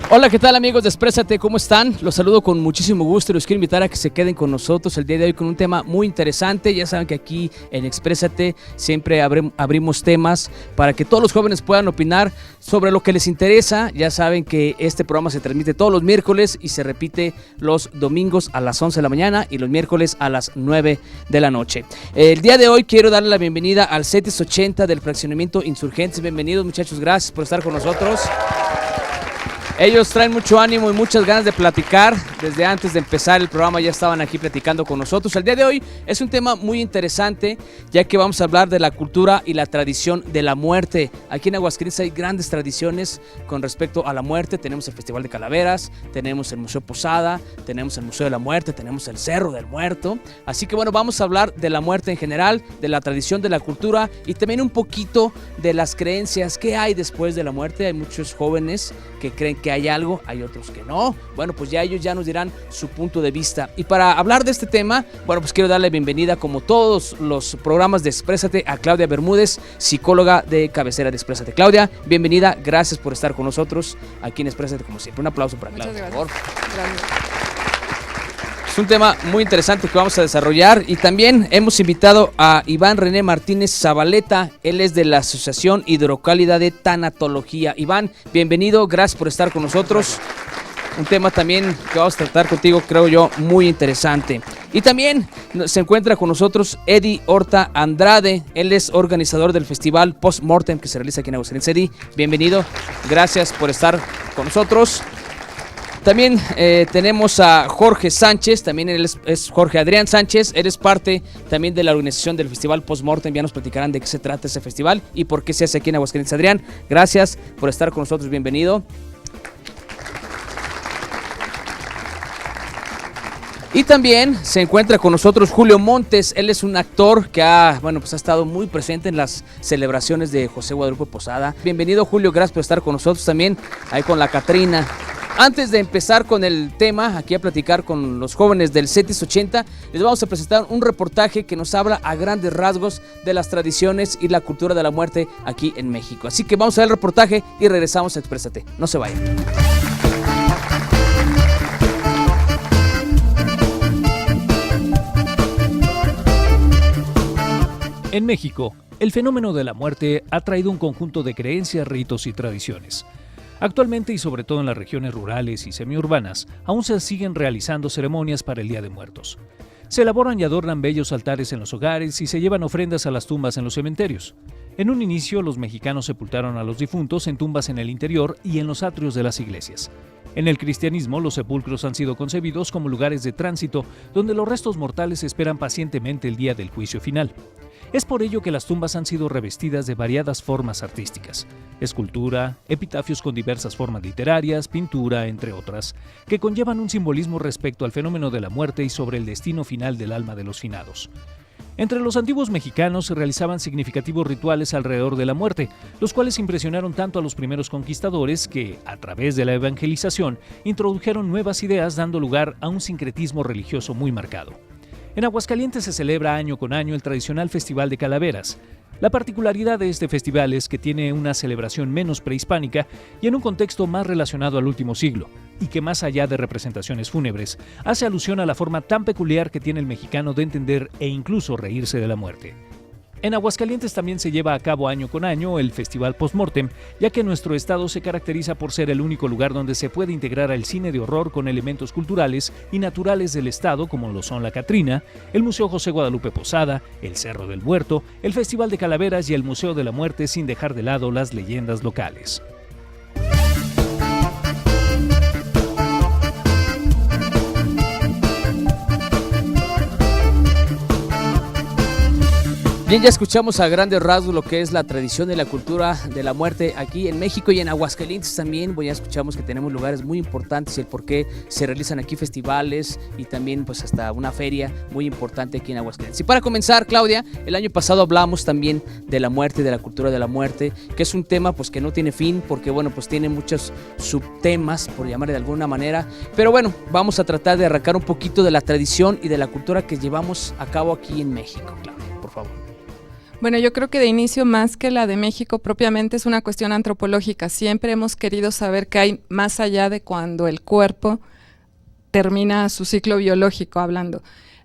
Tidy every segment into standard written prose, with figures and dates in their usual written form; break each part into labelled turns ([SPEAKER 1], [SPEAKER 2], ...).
[SPEAKER 1] Hola, ¿qué tal amigos de Exprésate? ¿Cómo están? Los saludo con muchísimo gusto y los quiero invitar a que se queden con nosotros el día de hoy con un tema muy interesante. Ya saben que aquí en Exprésate siempre abrimos temas para que todos los jóvenes puedan opinar sobre lo que les interesa. Ya saben que este programa se transmite todos los miércoles y se repite los domingos a las 11 de la mañana y los miércoles a las 9 de la noche. El día de hoy quiero darle la bienvenida al CETIS 80 del Fraccionamiento Insurgentes. Bienvenidos muchachos, gracias por estar con nosotros. Ellos traen mucho ánimo y muchas ganas de platicar. Desde antes de empezar el programa ya estaban aquí platicando con nosotros. El día de hoy es un tema muy interesante, ya que vamos a hablar de la cultura y la tradición de la muerte. Aquí en Aguascalientes hay grandes tradiciones con respecto a la muerte. Tenemos el Festival de Calaveras, tenemos el Museo Posada, tenemos el Museo de la Muerte, tenemos el Cerro del Muerto. Así que bueno, vamos a hablar de la muerte en general, de la tradición, de la cultura y también un poquito de las creencias. ¿Qué hay después de la muerte? Hay muchos jóvenes que creen que hay algo, hay otros que no. Bueno, pues ya ellos ya nos dirán su punto de vista. Y para hablar de este tema, bueno, pues quiero darle bienvenida, como todos los programas de Exprésate, a Claudia Bermúdez, psicóloga de cabecera de Exprésate. Claudia, bienvenida, gracias por estar con nosotros aquí en Exprésate como siempre. Un aplauso para Claudia, por favor. Gracias. Es un tema muy interesante que vamos a desarrollar y también hemos invitado a Iván René Martínez Zabaleta. Él es de la Asociación Hidrocálida de Tanatología. Iván, bienvenido, gracias por estar con nosotros. Un tema también que vamos a tratar contigo, creo yo, muy interesante. Y también se encuentra con nosotros Eddie Horta Andrade. Él es organizador del festival Postmortem que se realiza aquí en Aguascalientes. Eddie, bienvenido, gracias por estar con nosotros. También tenemos a Jorge Sánchez, también él es Jorge Adrián Sánchez, él es parte también de la organización del Festival Postmortem. Ya nos platicarán de qué se trata ese festival y por qué se hace aquí en Aguascalientes. Adrián, gracias por estar con nosotros, bienvenido. Y también se encuentra con nosotros Julio Montes. Él es un actor que ha estado muy presente en las celebraciones de José Guadalupe Posada. Bienvenido Julio, gracias por estar con nosotros también, ahí con la Catrina. Antes de empezar con el tema, aquí a platicar con los jóvenes del CETIS 80, les vamos a presentar un reportaje que nos habla a grandes rasgos de las tradiciones y la cultura de la muerte aquí en México. Así que vamos a ver el reportaje y regresamos a Exprésate. No se vayan.
[SPEAKER 2] En México, el fenómeno de la muerte ha traído un conjunto de creencias, ritos y tradiciones. Actualmente, y sobre todo en las regiones rurales y semiurbanas, aún se siguen realizando ceremonias para el Día de Muertos. Se elaboran y adornan bellos altares en los hogares y se llevan ofrendas a las tumbas en los cementerios. En un inicio, los mexicanos sepultaron a los difuntos en tumbas en el interior y en los atrios de las iglesias. En el cristianismo, los sepulcros han sido concebidos como lugares de tránsito donde los restos mortales esperan pacientemente el día del juicio final. Es por ello que las tumbas han sido revestidas de variadas formas artísticas: escultura, epitafios con diversas formas literarias, pintura, entre otras, que conllevan un simbolismo respecto al fenómeno de la muerte y sobre el destino final del alma de los finados. Entre los antiguos mexicanos se realizaban significativos rituales alrededor de la muerte, los cuales impresionaron tanto a los primeros conquistadores que, a través de la evangelización, introdujeron nuevas ideas dando lugar a un sincretismo religioso muy marcado. En Aguascalientes se celebra año con año el tradicional Festival de Calaveras. La particularidad de este festival es que tiene una celebración menos prehispánica y en un contexto más relacionado al último siglo, y que más allá de representaciones fúnebres, hace alusión a la forma tan peculiar que tiene el mexicano de entender e incluso reírse de la muerte. En Aguascalientes también se lleva a cabo año con año el Festival Postmortem, ya que nuestro estado se caracteriza por ser el único lugar donde se puede integrar al cine de horror con elementos culturales y naturales del estado, como lo son la Catrina, el Museo José Guadalupe Posada, el Cerro del Muerto, el Festival de Calaveras y el Museo de la Muerte, sin dejar de lado las leyendas locales.
[SPEAKER 1] Bien, ya escuchamos a grandes rasgos lo que es la tradición y la cultura de la muerte aquí en México y en Aguascalientes también. Ya escuchamos que tenemos lugares muy importantes y el por qué se realizan aquí festivales y también pues hasta una feria muy importante aquí en Aguascalientes. Y para comenzar, Claudia, el año pasado hablamos también de la muerte, de la cultura de la muerte, que es un tema pues que no tiene fin porque pues tiene muchos subtemas, por llamarle de alguna manera. Pero bueno, vamos a tratar de arrancar un poquito de la tradición y de la cultura que llevamos a cabo aquí en México, Claudia, por favor.
[SPEAKER 3] Bueno, yo creo que de inicio, más que la de México propiamente, es una cuestión antropológica. Siempre hemos querido saber qué hay más allá de cuando el cuerpo termina su ciclo biológico, hablando.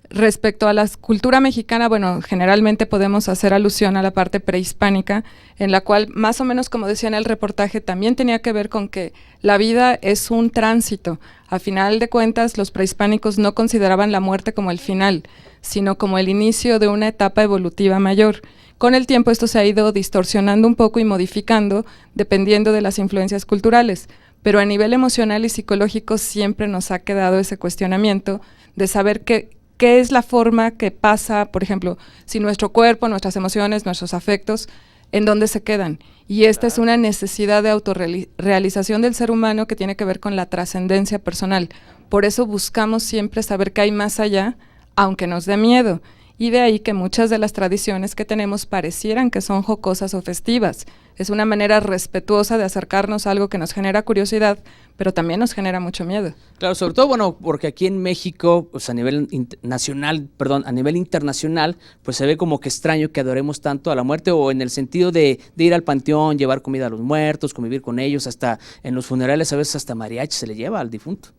[SPEAKER 3] Respecto a la cultura mexicana, bueno, generalmente podemos hacer alusión a la parte prehispánica, en la cual, más o menos como decía en el reportaje, también tenía que ver con que la vida es un tránsito. A final de cuentas, los prehispánicos no consideraban la muerte como el final, sino como el inicio de una etapa evolutiva mayor. Con el tiempo esto se ha ido distorsionando un poco y modificando, dependiendo de las influencias culturales, pero a nivel emocional y psicológico siempre nos ha quedado ese cuestionamiento de saber qué es la forma que pasa, por ejemplo, si nuestro cuerpo, nuestras emociones, nuestros afectos, en dónde se quedan. Y esta es una necesidad de autorrealización del ser humano que tiene que ver con la trascendencia personal. Por eso buscamos siempre saber qué hay más allá, aunque nos dé miedo. Y de ahí que muchas de las tradiciones que tenemos parecieran que son jocosas o festivas. Es una manera respetuosa de acercarnos a algo que nos genera curiosidad, pero también nos genera mucho miedo.
[SPEAKER 1] Claro, sobre todo, bueno, porque aquí en México, pues a nivel a nivel internacional, pues se ve como que extraño que adoremos tanto a la muerte, o en el sentido de ir al panteón, llevar comida a los muertos, convivir con ellos, hasta en los funerales a veces hasta mariachi se le lleva al difunto.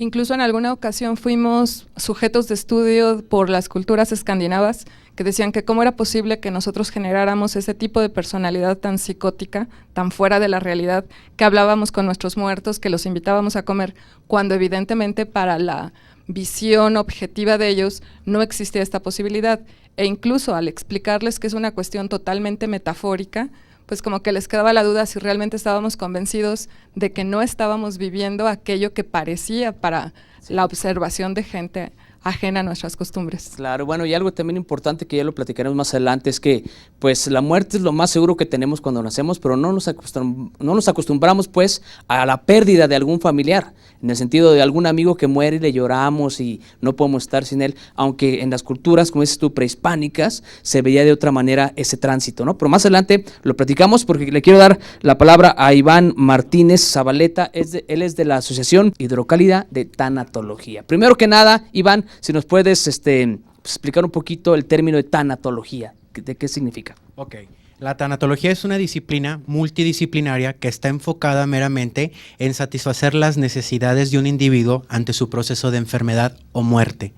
[SPEAKER 3] Incluso en alguna ocasión fuimos sujetos de estudio por las culturas escandinavas que decían que cómo era posible que nosotros generáramos ese tipo de personalidad tan psicótica, tan fuera de la realidad, que hablábamos con nuestros muertos, que los invitábamos a comer, cuando evidentemente para la visión objetiva de ellos no existía esta posibilidad. E incluso al explicarles que es una cuestión totalmente metafórica, pues como que les quedaba la duda si realmente estábamos convencidos de que no estábamos viviendo aquello que parecía para la observación de gente ajena a nuestras costumbres.
[SPEAKER 1] Claro, bueno, y algo también importante que ya lo platicaremos más adelante es que pues la muerte es lo más seguro que tenemos cuando nacemos, pero no nos acostumbramos pues a la pérdida de algún familiar, en el sentido de algún amigo que muere y le lloramos y no podemos estar sin él, aunque en las culturas, como dices tú, prehispánicas, se veía de otra manera ese tránsito, ¿no? Pero más adelante lo platicamos porque le quiero dar la palabra a Iván Martínez Zabaleta, él es de la Asociación Hidrocálida de Tanatología. Primero que nada, Iván, si nos puedes explicar un poquito el término de tanatología, ¿de qué significa?
[SPEAKER 4] Ok, la tanatología es una disciplina multidisciplinaria que está enfocada meramente en satisfacer las necesidades de un individuo ante su proceso de enfermedad o muerte.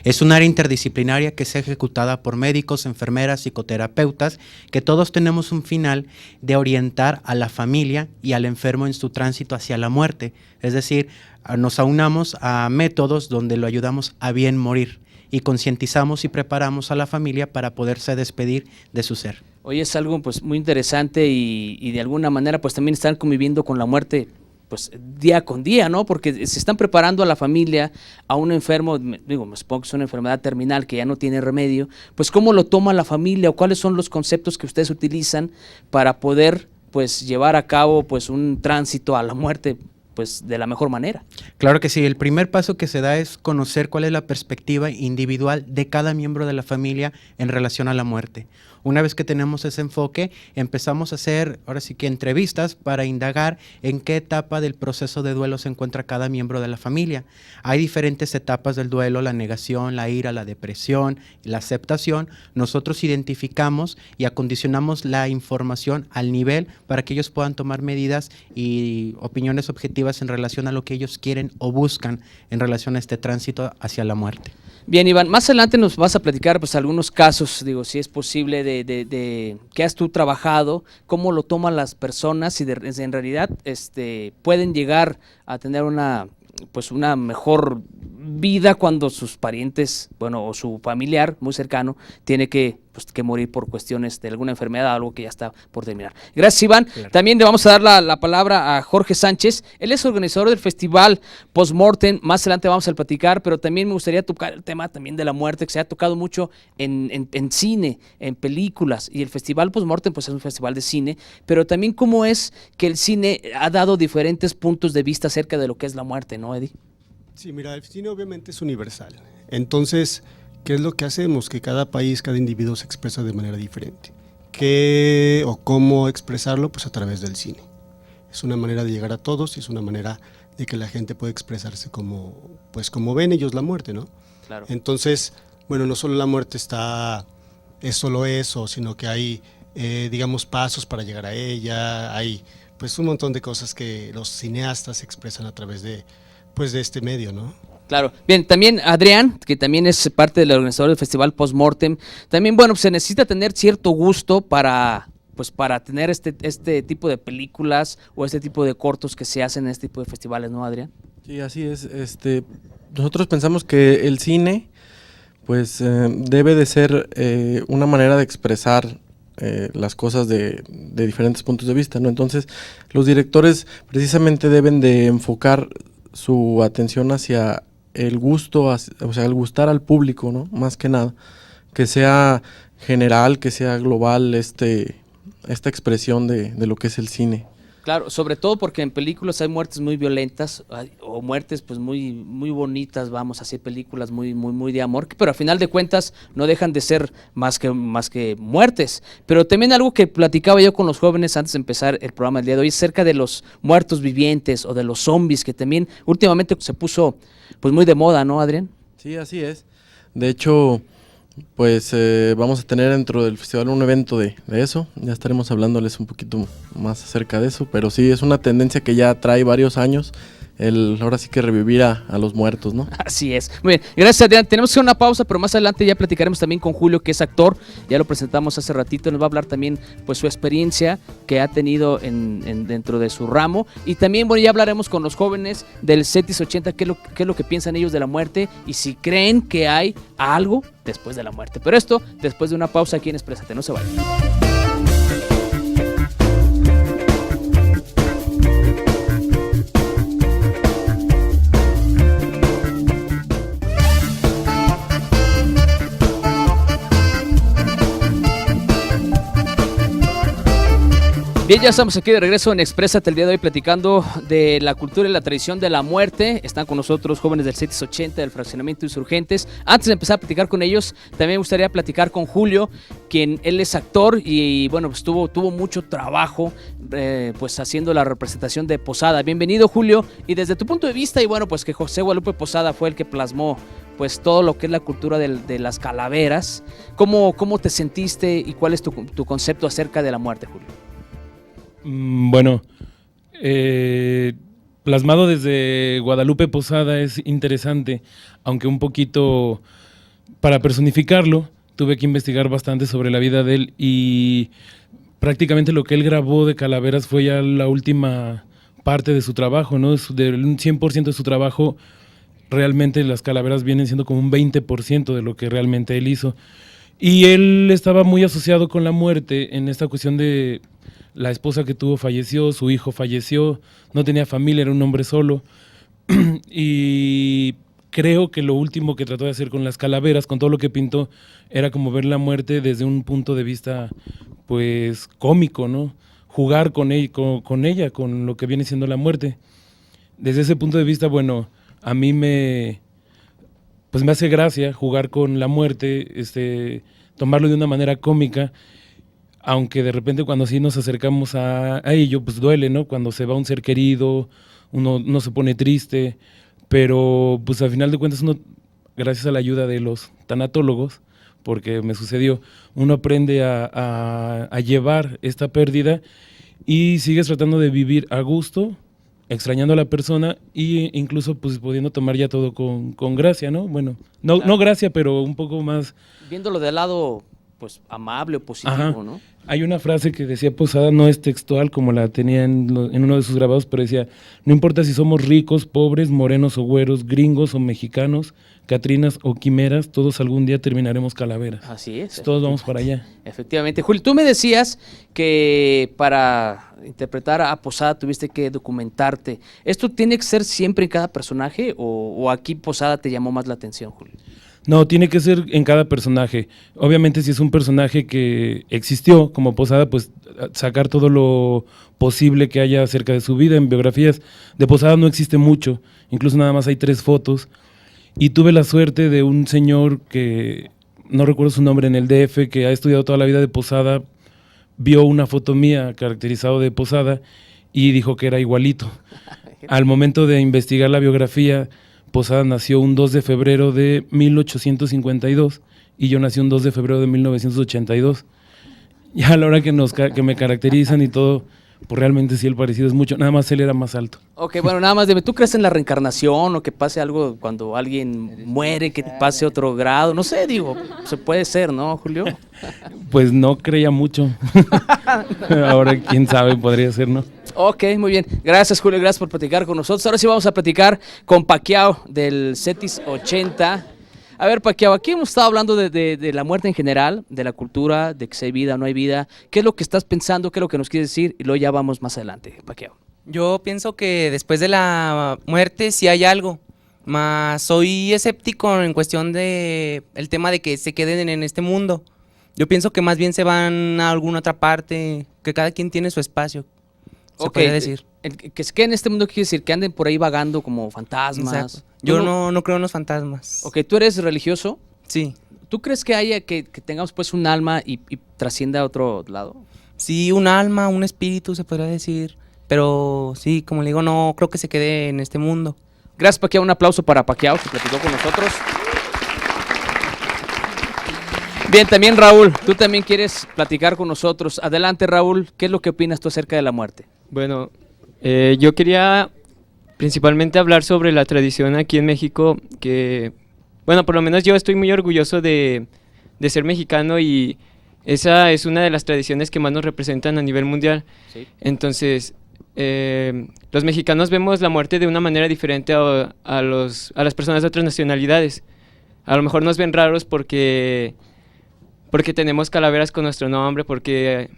[SPEAKER 4] Es un área interdisciplinaria que es ejecutada por médicos, enfermeras, psicoterapeutas, que todos tenemos un final de orientar a la familia y al enfermo en su tránsito hacia la muerte. Es decir, nos aunamos a métodos donde lo ayudamos a bien morir y concientizamos y preparamos a la familia para poderse despedir de su ser.
[SPEAKER 1] Oye, es algo pues muy interesante y de alguna manera pues también están conviviendo con la muerte pues día con día, ¿no? Porque se están preparando a la familia, a un enfermo, me supongo que es una enfermedad terminal que ya no tiene remedio, pues ¿cómo lo toma la familia o cuáles son los conceptos que ustedes utilizan para poder pues llevar a cabo pues un tránsito a la muerte pues de la mejor manera?
[SPEAKER 4] Claro que sí, el primer paso que se da es conocer cuál es la perspectiva individual de cada miembro de la familia en relación a la muerte. Una vez que tenemos ese enfoque, empezamos a hacer, ahora sí que entrevistas para indagar en qué etapa del proceso de duelo se encuentra cada miembro de la familia. Hay diferentes etapas del duelo, la negación, la ira, la depresión, la aceptación. Nosotros identificamos y acondicionamos la información al nivel para que ellos puedan tomar medidas y opiniones objetivas en relación a lo que ellos quieren o buscan en relación a este tránsito hacia la muerte.
[SPEAKER 1] Bien, Iván, más adelante nos vas a platicar pues algunos casos, digo, si es posible, de qué has tú trabajado, cómo lo toman las personas y en realidad pueden llegar a tener una mejor vida cuando sus parientes, o su familiar muy cercano tiene que morir por cuestiones de alguna enfermedad, algo que ya está por terminar. Gracias, Iván. Claro. También le vamos a dar la palabra a Jorge Sánchez. Él es organizador del festival Postmortem. Más adelante vamos a platicar, pero también me gustaría tocar el tema también de la muerte, que se ha tocado mucho en cine, en películas, y el festival Postmortem pues es un festival de cine, pero también cómo es que el cine ha dado diferentes puntos de vista acerca de lo que es la muerte, ¿no, Eddie?
[SPEAKER 5] Sí, mira, el cine obviamente es universal. Entonces, ¿qué es lo que hacemos? Que cada país, cada individuo se expresa de manera diferente. ¿Qué o cómo expresarlo? Pues a través del cine. Es una manera de llegar a todos y es una manera de que la gente pueda expresarse como ven ellos la muerte, ¿no?
[SPEAKER 1] Claro.
[SPEAKER 5] Entonces, no solo la muerte está es solo eso, sino que hay, digamos, pasos para llegar a ella, hay pues un montón de cosas que los cineastas expresan a través de, pues, de este medio, ¿no?
[SPEAKER 1] Claro. Bien, también Adrián, que también es parte del organizador del Festival Postmortem, también, bueno, se necesita tener cierto gusto para tener este tipo de películas o este tipo de cortos que se hacen en este tipo de festivales, ¿no, Adrián?
[SPEAKER 6] Sí, así es. Nosotros pensamos que el cine, pues, debe de ser una manera de expresar las cosas de diferentes puntos de vista, ¿no? Entonces, los directores precisamente deben de enfocar su atención hacia el gusto, o sea, el gustar al público, ¿no? Más que nada, que sea general, que sea global esta expresión de lo que es el cine.
[SPEAKER 1] Claro, sobre todo porque en películas hay muertes muy violentas o muertes pues muy muy bonitas, vamos, así películas muy de amor, pero a final de cuentas no dejan de ser más que muertes. Pero también algo que platicaba yo con los jóvenes antes de empezar el programa del día de hoy es acerca de los muertos vivientes o de los zombies, que también últimamente se puso pues muy de moda, ¿no, Adrián?
[SPEAKER 6] Sí, así es. De hecho, pues vamos a tener dentro del festival un evento de eso, ya estaremos hablándoles un poquito más acerca de eso, pero sí, es una tendencia que ya trae varios años, ahora sí que revivir a los muertos, ¿no?
[SPEAKER 1] Así es. Muy bien, gracias, Adrián. Tenemos que hacer una pausa, pero más adelante ya platicaremos también con Julio, que es actor, ya lo presentamos hace ratito, nos va a hablar también pues su experiencia que ha tenido dentro de su ramo, y también, bueno, ya hablaremos con los jóvenes del CETIS 80, qué es lo que piensan ellos de la muerte y si creen que hay algo después de la muerte. Pero esto, después de una pausa aquí en Exprésate, no se vayan. Bien, ya estamos aquí de regreso en Exprésate el día de hoy platicando de la cultura y la tradición de la muerte. Están con nosotros jóvenes del CETIS 80, del Fraccionamiento Insurgentes. Antes de empezar a platicar con ellos, también me gustaría platicar con Julio, quien él es actor y bueno, pues tuvo mucho trabajo pues haciendo la representación de Posada. Bienvenido, Julio, y desde tu punto de vista, y bueno, pues que José Guadalupe Posada fue el que plasmó pues todo lo que es la cultura de las calaveras. ¿Cómo te sentiste y cuál es tu concepto acerca de la muerte, Julio?
[SPEAKER 7] Bueno, plasmado desde Guadalupe Posada es interesante, aunque un poquito para personificarlo tuve que investigar bastante sobre la vida de él y prácticamente lo que él grabó de calaveras fue ya la última parte de su trabajo, ¿no? Del 100% de su trabajo, realmente las calaveras vienen siendo como un 20% de lo que realmente él hizo. Y él estaba muy asociado con la muerte en esta cuestión de la esposa que tuvo falleció, su hijo falleció, no tenía familia, era un hombre solo. Y creo que lo último que trató de hacer con las calaveras, con todo lo que pintó, era como ver la muerte desde un punto de vista pues cómico, ¿no? Jugar con ella, con lo que viene siendo la muerte. Desde ese punto de vista, bueno, a mí me hace gracia jugar con la muerte, tomarlo de una manera cómica, aunque de repente cuando sí nos acercamos a ello, pues duele, ¿no? Cuando se va un ser querido, uno se pone triste, pero pues al final de cuentas uno, gracias a la ayuda de los tanatólogos, porque me sucedió, uno aprende a llevar esta pérdida y sigues tratando de vivir a gusto, extrañando a la persona e incluso pues pudiendo tomar ya todo con gracia, ¿no? Bueno, no, claro. No gracia, pero un poco más...
[SPEAKER 1] Viéndolo del lado pues amable o positivo, ajá, ¿no?
[SPEAKER 7] Hay una frase que decía Posada, no es textual como la tenía en uno de sus grabados, pero decía, no importa si somos ricos, pobres, morenos o güeros, gringos o mexicanos, catrinas o quimeras, todos algún día terminaremos calaveras.
[SPEAKER 1] Así es.
[SPEAKER 7] Todos vamos para allá.
[SPEAKER 1] Efectivamente. Julio, tú me decías que para interpretar a Posada tuviste que documentarte. ¿Esto tiene que ser siempre en cada personaje o aquí Posada te llamó más la atención, Julio?
[SPEAKER 7] No, tiene que ser en cada personaje. Obviamente si es un personaje que existió como Posada, pues sacar todo lo posible que haya acerca de su vida. En biografías de Posada no existe mucho, incluso nada más hay 3 fotos. Y tuve la suerte de un señor que, no recuerdo su nombre, en el DF, que ha estudiado toda la vida de Posada, vio una foto mía caracterizado de Posada y dijo que era igualito. Al momento de investigar la biografía, Posada nació un 2 de febrero de 1852 y yo nací un 2 de febrero de 1982. Y a la hora que me caracterizan y todo, pues realmente sí el parecido es mucho, nada más él era más alto.
[SPEAKER 1] Ok, bueno, nada más dime, ¿tú crees en la reencarnación o que pase algo cuando alguien muere, que pase otro grado? No sé, digo, se puede ser, ¿no, Julio?
[SPEAKER 7] Pues no creía mucho. Ahora quién sabe, podría ser, ¿no?
[SPEAKER 1] Ok, muy bien. Gracias, Julio, gracias por platicar con nosotros. Ahora sí vamos a platicar con Pacquiao del CETIS 80. A ver, Pacquiao, aquí hemos estado hablando de la muerte en general, de la cultura, de que si hay vida o no hay vida. ¿Qué es lo que estás pensando? ¿Qué es lo que nos quieres decir? Y luego ya vamos más adelante, Pacquiao.
[SPEAKER 8] Yo pienso que después de la muerte sí hay algo, mas soy escéptico en cuestión de el tema de que se queden en este mundo. Yo pienso que más bien se van a alguna otra parte, que cada quien tiene su espacio, se podría decir.
[SPEAKER 1] Que se queden en este mundo, ¿qué quiere decir? Que anden por ahí vagando como fantasmas.
[SPEAKER 8] Exacto. Yo no creo en los fantasmas.
[SPEAKER 1] Ok, ¿tú eres religioso?
[SPEAKER 8] Sí.
[SPEAKER 1] ¿Tú crees que haya, que tengamos pues un alma y trascienda a otro lado?
[SPEAKER 8] Sí, un alma, un espíritu se podría decir, pero sí, como le digo, no creo que se quede en este mundo.
[SPEAKER 1] Gracias, Pacquiao. Un aplauso para Pacquiao, que platicó con nosotros. Bien, también Raúl, tú también quieres platicar con nosotros. Adelante, Raúl, ¿qué es lo que opinas tú acerca de la muerte?
[SPEAKER 9] Bueno, yo quería principalmente hablar sobre la tradición aquí en México, que, bueno, por lo menos yo estoy muy orgulloso de ser mexicano y esa es una de las tradiciones que más nos representan a nivel mundial.
[SPEAKER 1] Sí.
[SPEAKER 9] Entonces, los mexicanos vemos la muerte de una manera diferente a las personas de otras nacionalidades. A lo mejor nos ven raros porque tenemos calaveras con nuestro nombre, porque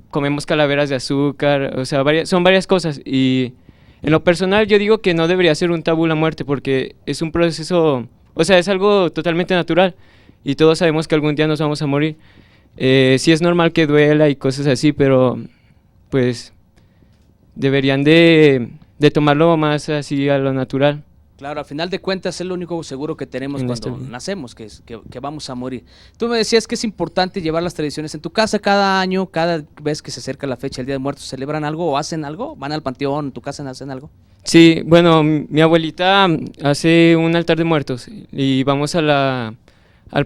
[SPEAKER 9] comemos calaveras de azúcar, o sea, son varias cosas. Y en lo personal yo digo que no debería ser un tabú la muerte, porque es un proceso, o sea, es algo totalmente natural y todos sabemos que algún día nos vamos a morir. Sí es normal que duela y cosas así, pero pues deberían de tomarlo más así a lo natural.
[SPEAKER 1] Claro, a final de cuentas es lo único seguro que tenemos
[SPEAKER 9] En
[SPEAKER 1] cuando
[SPEAKER 9] esta vida.
[SPEAKER 1] nacemos, que vamos a morir. Tú me decías que es importante llevar las tradiciones en tu casa cada año, cada vez que se acerca la fecha del Día de Muertos, ¿celebran algo o hacen algo? ¿Van al panteón, en tu casa hacen algo?
[SPEAKER 9] Sí, bueno, mi abuelita hace un altar de muertos y vamos al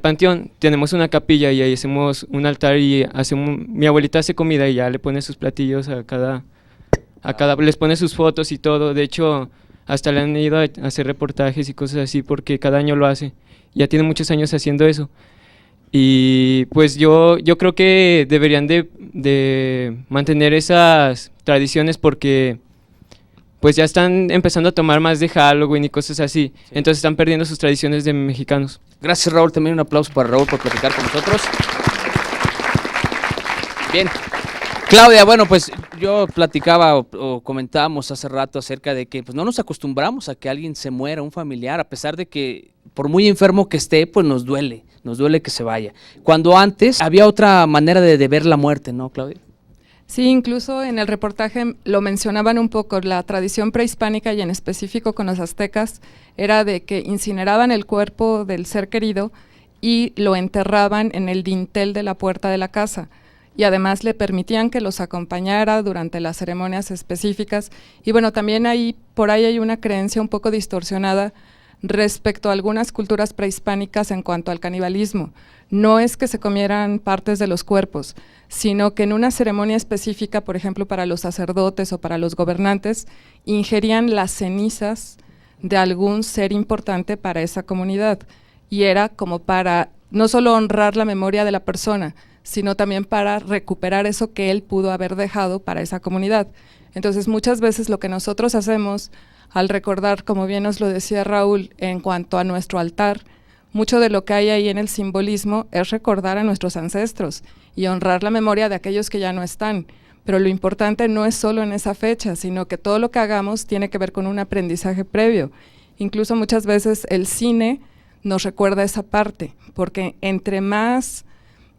[SPEAKER 9] panteón, tenemos una capilla y ahí hacemos un altar y mi abuelita hace comida y ya le pone sus platillos a cada les pone sus fotos y todo. De hecho, hasta le han ido a hacer reportajes y cosas así porque cada año lo hace. Ya tiene muchos años haciendo eso. Y pues yo creo que deberían de mantener esas tradiciones porque pues ya están empezando a tomar más de Halloween y cosas así. Sí. Entonces están perdiendo sus tradiciones de mexicanos.
[SPEAKER 1] Gracias, Raúl. También un aplauso para Raúl por platicar con nosotros. Bien. Claudia, bueno, pues yo platicaba o comentábamos hace rato acerca de que pues no nos acostumbramos a que alguien se muera, un familiar, a pesar de que por muy enfermo que esté, pues nos duele que se vaya. Cuando antes había otra manera de ver la muerte, ¿no, Claudia?
[SPEAKER 3] Sí, incluso en el reportaje lo mencionaban un poco, la tradición prehispánica y en específico con los aztecas era de que incineraban el cuerpo del ser querido y lo enterraban en el dintel de la puerta de la casa. Y además le permitían que los acompañara durante las ceremonias específicas. Y bueno, también por ahí hay una creencia un poco distorsionada respecto a algunas culturas prehispánicas en cuanto al canibalismo. No es que se comieran partes de los cuerpos, sino que en una ceremonia específica, por ejemplo, para los sacerdotes o para los gobernantes, ingerían las cenizas de algún ser importante para esa comunidad. Y era como para no solo honrar la memoria de la persona, sino también para recuperar eso que él pudo haber dejado para esa comunidad. Entonces, muchas veces lo que nosotros hacemos al recordar, como bien nos lo decía Raúl, en cuanto a nuestro altar, mucho de lo que hay ahí en el simbolismo es recordar a nuestros ancestros y honrar la memoria de aquellos que ya no están. Pero lo importante no es solo en esa fecha, sino que todo lo que hagamos tiene que ver con un aprendizaje previo. Incluso muchas veces el cine nos recuerda esa parte, porque entre más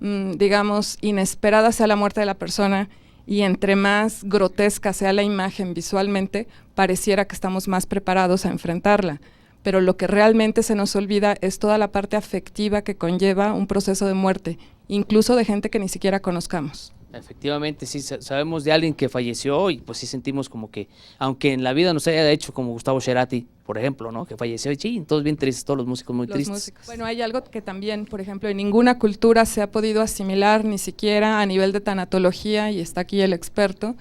[SPEAKER 3] digamos, inesperada sea la muerte de la persona y entre más grotesca sea la imagen visualmente, pareciera que estamos más preparados a enfrentarla. Pero lo que realmente se nos olvida es toda la parte afectiva que conlleva un proceso de muerte, incluso de gente que ni siquiera conozcamos.
[SPEAKER 1] Efectivamente, sí, sabemos de alguien que falleció y pues sí sentimos como que, aunque en la vida nos haya hecho como Gustavo Cerati, por ejemplo, ¿no? Que falleció, y todos bien tristes, todos los músicos muy tristes.
[SPEAKER 3] Músicos. Bueno, hay algo que también, por ejemplo, en ninguna cultura se ha podido asimilar, ni siquiera a nivel de tanatología, y está aquí el experto,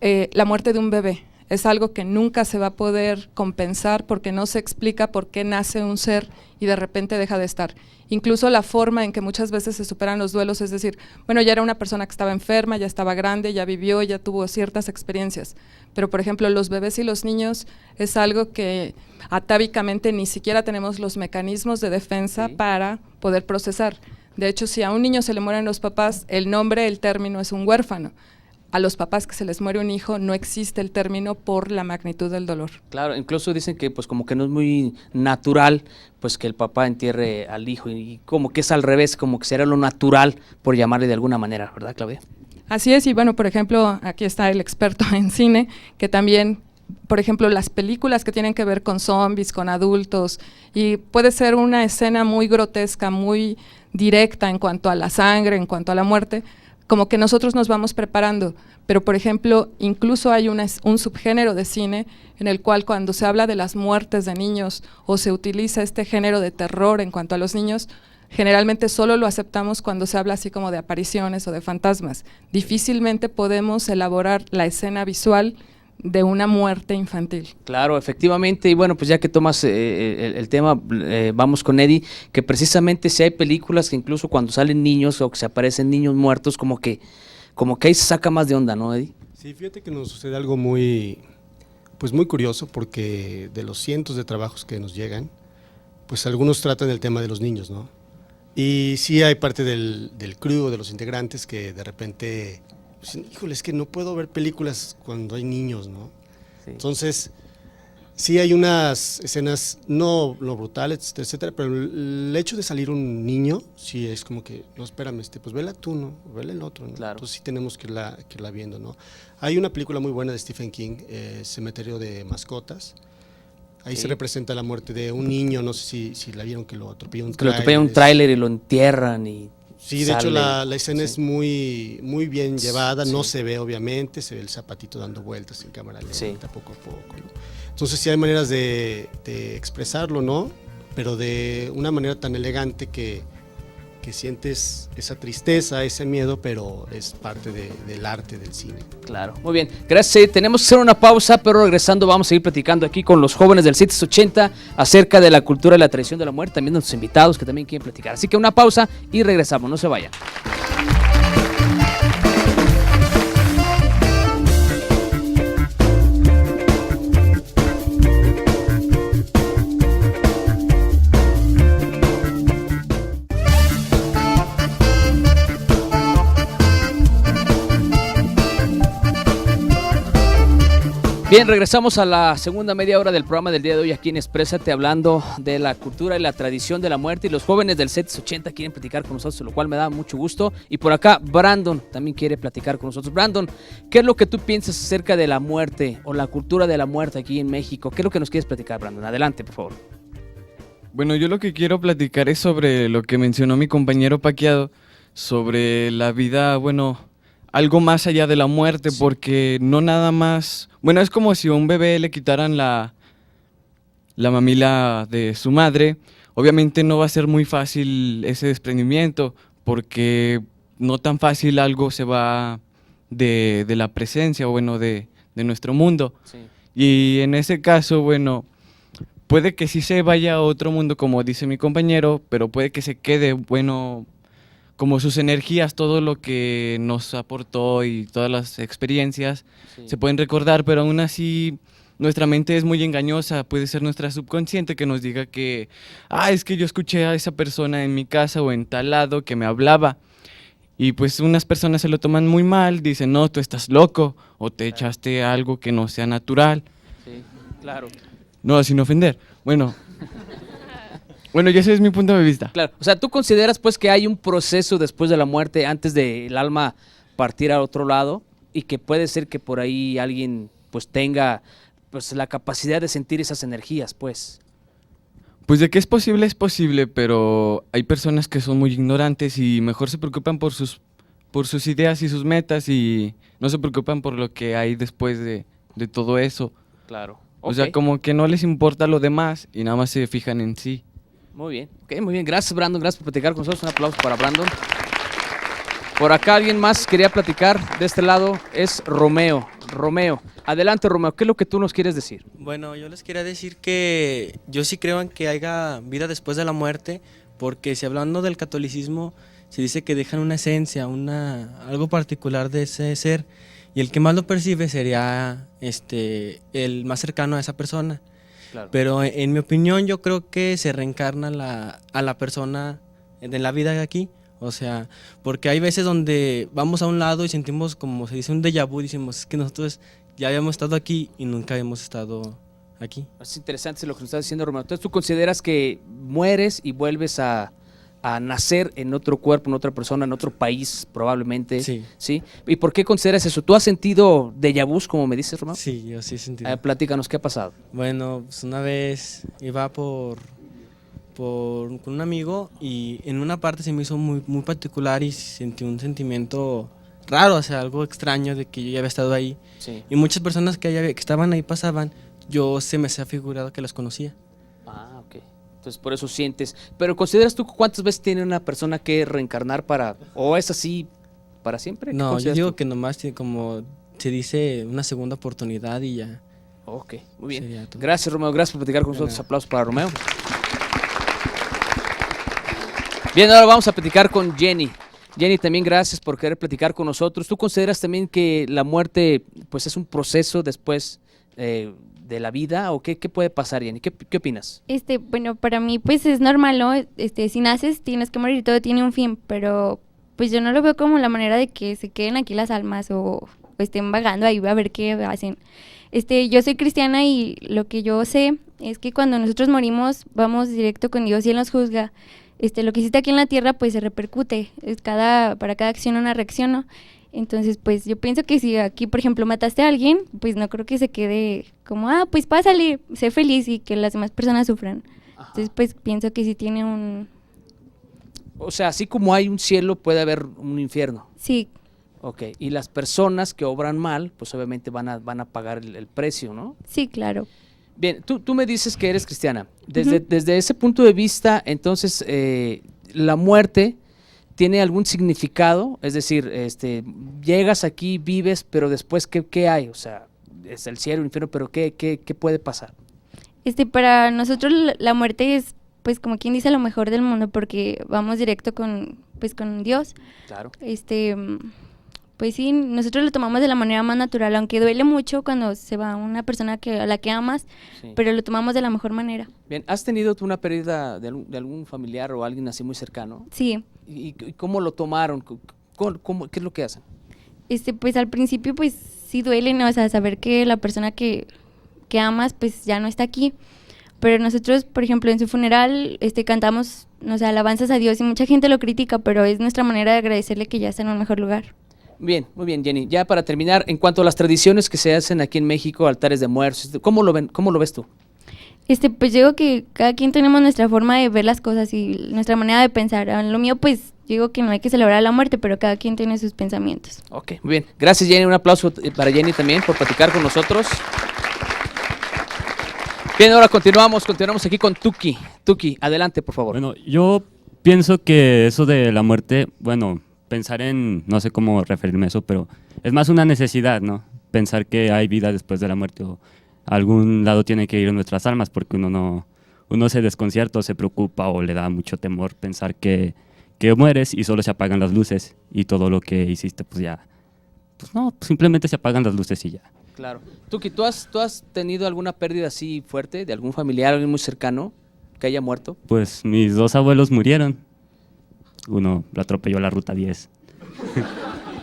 [SPEAKER 3] la muerte de un bebé. Es algo que nunca se va a poder compensar porque no se explica por qué nace un ser y de repente deja de estar. Incluso la forma en que muchas veces se superan los duelos, es decir, bueno, ya era una persona que estaba enferma, ya estaba grande, ya vivió, ya tuvo ciertas experiencias. Pero, por ejemplo, los bebés y los niños es algo que atávicamente ni siquiera tenemos los mecanismos de defensa para poder procesar. De hecho, si a un niño se le mueren los papás, el nombre, el término es un huérfano. A los papás que se les muere un hijo no existe el término por la magnitud del dolor.
[SPEAKER 1] Claro, incluso dicen que pues como que no es muy natural pues que el papá entierre al hijo y como que es al revés, como que será lo natural por llamarle de alguna manera, ¿verdad, Claudia?
[SPEAKER 3] Así es, y bueno, por ejemplo, aquí está el experto en cine, que también, por ejemplo, las películas que tienen que ver con zombies, con adultos, y puede ser una escena muy grotesca, muy directa en cuanto a la sangre, en cuanto a la muerte, como que nosotros nos vamos preparando, pero por ejemplo, incluso hay un subgénero de cine en el cual cuando se habla de las muertes de niños o se utiliza este género de terror en cuanto a los niños, generalmente solo lo aceptamos cuando se habla así como de apariciones o de fantasmas. Difícilmente podemos elaborar la escena visual de una muerte infantil.
[SPEAKER 1] Claro, efectivamente, y bueno, pues ya que tomas el tema, vamos con Eddie, que precisamente si hay películas que incluso cuando salen niños o que se aparecen niños muertos, como que ahí se saca más de onda, ¿no, Eddie?
[SPEAKER 5] Sí, fíjate que nos sucede algo muy curioso, porque de los cientos de trabajos que nos llegan, pues algunos tratan el tema de los niños, ¿no? Y sí hay parte del crew, de los integrantes, que de repente... Pues, híjole, es que no puedo ver películas cuando hay niños, ¿no? Sí. Entonces, sí hay unas escenas, no brutales, etcétera, pero el hecho de salir un niño, sí es como que, no, espérame, pues vela tú, ¿no? Vela el otro, ¿no? Claro. Entonces sí tenemos que irla viendo, ¿no? Hay una película muy buena de Stephen King, Cementerio de Mascotas. Ahí se representa la muerte de un niño, no sé si la vieron, que lo atropella un tráiler.
[SPEAKER 1] Que lo atropella un tráiler y lo entierran y...
[SPEAKER 5] Sí, de hecho la escena es muy bien llevada, no se ve obviamente, se ve el zapatito dando vueltas en cámara lenta, poco a poco, ¿no? Entonces sí hay maneras de expresarlo, ¿no? Pero de una manera tan elegante que sientes esa tristeza, ese miedo, pero es parte del arte del cine.
[SPEAKER 1] Claro, muy bien. Gracias. Tenemos que hacer una pausa, pero regresando vamos a seguir platicando aquí con los jóvenes del 780 acerca de la cultura y la tradición de la muerte, también nuestros invitados que también quieren platicar. Así que una pausa y regresamos, no se vayan. Bien, regresamos a la segunda media hora del programa del día de hoy aquí en Exprésate, hablando de la cultura y la tradición de la muerte, y los jóvenes del 780 quieren platicar con nosotros, lo cual me da mucho gusto. Y por acá Brandon también quiere platicar con nosotros. Brandon, ¿qué es lo que tú piensas acerca de la muerte o la cultura de la muerte aquí en México? ¿Qué es lo que nos quieres platicar, Brandon? Adelante, por favor.
[SPEAKER 10] Bueno, yo lo que quiero platicar es sobre lo que mencionó mi compañero Paquiado, sobre la vida, bueno, algo más allá de la muerte, porque no nada más... Bueno, es como si a un bebé le quitaran la mamila de su madre. Obviamente no va a ser muy fácil ese desprendimiento, porque no tan fácil algo se va de la presencia, bueno, de nuestro mundo. Sí. Y en ese caso, bueno, puede que sí se vaya a otro mundo, como dice mi compañero, pero puede que se quede, bueno, como sus energías, todo lo que nos aportó y todas las experiencias se pueden recordar, pero aún así nuestra mente es muy engañosa. Puede ser nuestra subconsciente que nos diga que es que yo escuché a esa persona en mi casa o en tal lado que me hablaba, y pues unas personas se lo toman muy mal, dicen, no, tú estás loco o te echaste algo que no sea natural.
[SPEAKER 1] Sí, claro.
[SPEAKER 10] No, sin ofender. Bueno, y ese es mi punto de vista.
[SPEAKER 1] Claro, o sea, ¿tú consideras pues que hay un proceso después de la muerte, antes de el alma partir a otro lado, y que puede ser que por ahí alguien pues tenga pues la capacidad de sentir esas energías, pues?
[SPEAKER 10] Pues de que es posible, pero hay personas que son muy ignorantes y mejor se preocupan por sus ideas y sus metas, y no se preocupan por lo que hay después de todo eso.
[SPEAKER 1] Claro.
[SPEAKER 10] O sea,
[SPEAKER 1] Ok.
[SPEAKER 10] como que no les importa lo demás y nada más se fijan en sí.
[SPEAKER 1] Muy bien, ok, muy bien. Gracias, Brandon. Gracias por platicar con nosotros. Un aplauso para Brandon. Por acá alguien más quería platicar. De este lado es Romeo. Romeo, adelante, Romeo. ¿Qué es lo que tú nos quieres decir?
[SPEAKER 11] Bueno, yo les quería decir que yo sí creo en que haya vida después de la muerte, porque si hablando del catolicismo, se dice que dejan una esencia, algo particular de ese ser, y el que más lo percibe sería el más cercano a esa persona.
[SPEAKER 1] Claro.
[SPEAKER 11] Pero en mi opinión yo creo que se reencarna a la persona de la vida de aquí. O sea, porque hay veces donde vamos a un lado y sentimos, como se dice, un déjà vu, decimos, es que nosotros ya habíamos estado aquí y nunca habíamos estado aquí.
[SPEAKER 1] Es interesante lo que nos estás diciendo, Romeo. Entonces, ¿tú consideras que mueres y vuelves a nacer en otro cuerpo, en otra persona, en otro país, probablemente?
[SPEAKER 11] Sí.
[SPEAKER 1] ¿Sí? ¿Y por qué consideras eso? ¿Tú has sentido déjà vus, como me dices, Romeo?
[SPEAKER 11] Sí, yo sí he sentido.
[SPEAKER 1] Platícanos, ¿qué ha pasado?
[SPEAKER 11] Bueno, pues una vez iba con un amigo y en una parte se me hizo muy, muy particular y sentí un sentimiento raro, o sea, algo extraño de que yo ya había estado ahí.
[SPEAKER 1] Sí.
[SPEAKER 11] Y muchas personas que estaban ahí pasaban, se me hacía figurado que los conocía.
[SPEAKER 1] Ah, ok. Entonces, por eso sientes. Pero, ¿consideras tú cuántas veces tiene una persona que reencarnar o es así para siempre? ¿Qué
[SPEAKER 11] No, yo
[SPEAKER 1] consideras
[SPEAKER 11] digo
[SPEAKER 1] tú?
[SPEAKER 11] que nomás tiene, como se dice, una segunda oportunidad y ya.
[SPEAKER 1] Ok, muy bien.
[SPEAKER 11] Sería todo.
[SPEAKER 1] Gracias, Romeo. Gracias por platicar con
[SPEAKER 11] De
[SPEAKER 1] nosotros.
[SPEAKER 11] nada.
[SPEAKER 1] Aplausos para Romeo. Bien, ahora vamos a platicar con Jenny. Jenny, también gracias por querer platicar con nosotros. ¿Tú consideras también que la muerte pues es un proceso después de la vida o qué puede pasar, Jenny? ¿Qué opinas?
[SPEAKER 12] Bueno, para mí pues es normal, ¿no? Si naces tienes que morir, todo tiene un fin, pero pues yo no lo veo como la manera de que se queden aquí las almas o estén vagando ahí a ver qué hacen. Yo soy cristiana y lo que yo sé es que cuando nosotros morimos vamos directo con Dios y Él nos juzga. Lo que hiciste aquí en la tierra pues se repercute, para cada acción una reacción, ¿no? Entonces pues yo pienso que si aquí por ejemplo mataste a alguien, pues no creo que se quede como, pues pásale, sé feliz y que las demás personas sufran.
[SPEAKER 1] Ajá.
[SPEAKER 12] Entonces pues pienso que sí tiene un...
[SPEAKER 1] O sea, así como hay un cielo, puede haber un infierno.
[SPEAKER 12] Sí,
[SPEAKER 1] Ok, y las personas que obran mal, pues obviamente van a pagar el precio, ¿no?
[SPEAKER 12] sí, claro.
[SPEAKER 1] Bien, tú me dices que eres cristiana. Desde ese punto de vista, entonces, la muerte tiene algún significado, es decir, llegas aquí, vives, pero después, ¿qué hay? O sea, es el cielo, el infierno, pero ¿qué puede pasar?
[SPEAKER 12] Para nosotros la muerte es, pues como quien dice, lo mejor del mundo porque vamos directo con Dios.
[SPEAKER 1] Claro.
[SPEAKER 12] Pues sí, nosotros lo tomamos de la manera más natural, aunque duele mucho cuando se va una persona a la que amas,
[SPEAKER 1] Sí.
[SPEAKER 12] pero lo tomamos de la mejor manera.
[SPEAKER 1] Bien, ¿has tenido tú una pérdida de algún familiar o alguien así muy cercano?
[SPEAKER 12] Sí,
[SPEAKER 1] ¿Y cómo lo tomaron? ¿Qué es lo que hacen?
[SPEAKER 12] pues al principio pues sí duele, ¿no? O sea, saber que la persona que amas pues ya no está aquí. Pero nosotros, por ejemplo, en su funeral cantamos, o sea, alabanzas a Dios y mucha gente lo critica, pero es nuestra manera de agradecerle que ya está en un mejor lugar.
[SPEAKER 1] Bien, muy bien, Jenny. Ya para terminar, en cuanto a las tradiciones que se hacen aquí en México, altares de muertos, ¿cómo lo ves tú?
[SPEAKER 12] Pues yo digo que cada quien tenemos nuestra forma de ver las cosas y nuestra manera de pensar. Lo mío, pues, digo que no hay que celebrar la muerte, pero cada quien tiene sus pensamientos.
[SPEAKER 1] Ok, muy bien. Gracias, Jenny. Un aplauso para Jenny también por platicar con nosotros. Bien, ahora continuamos aquí con Tuki. Tuki, adelante, por favor.
[SPEAKER 13] Bueno, yo pienso que eso de la muerte, bueno, pensar no sé cómo referirme a eso, pero es más una necesidad, ¿no? Pensar que hay vida después de la muerte o a algún lado tienen que ir nuestras almas porque uno se desconcierta o se preocupa o le da mucho temor pensar que mueres y solo se apagan las luces y todo lo que hiciste pues ya, pues no, simplemente se apagan las luces y ya.
[SPEAKER 1] Claro. Tuki, ¿tú has tenido alguna pérdida así fuerte de algún familiar, alguien muy cercano que haya muerto?
[SPEAKER 13] Pues mis 2 abuelos murieron. Uno lo atropelló la ruta 10.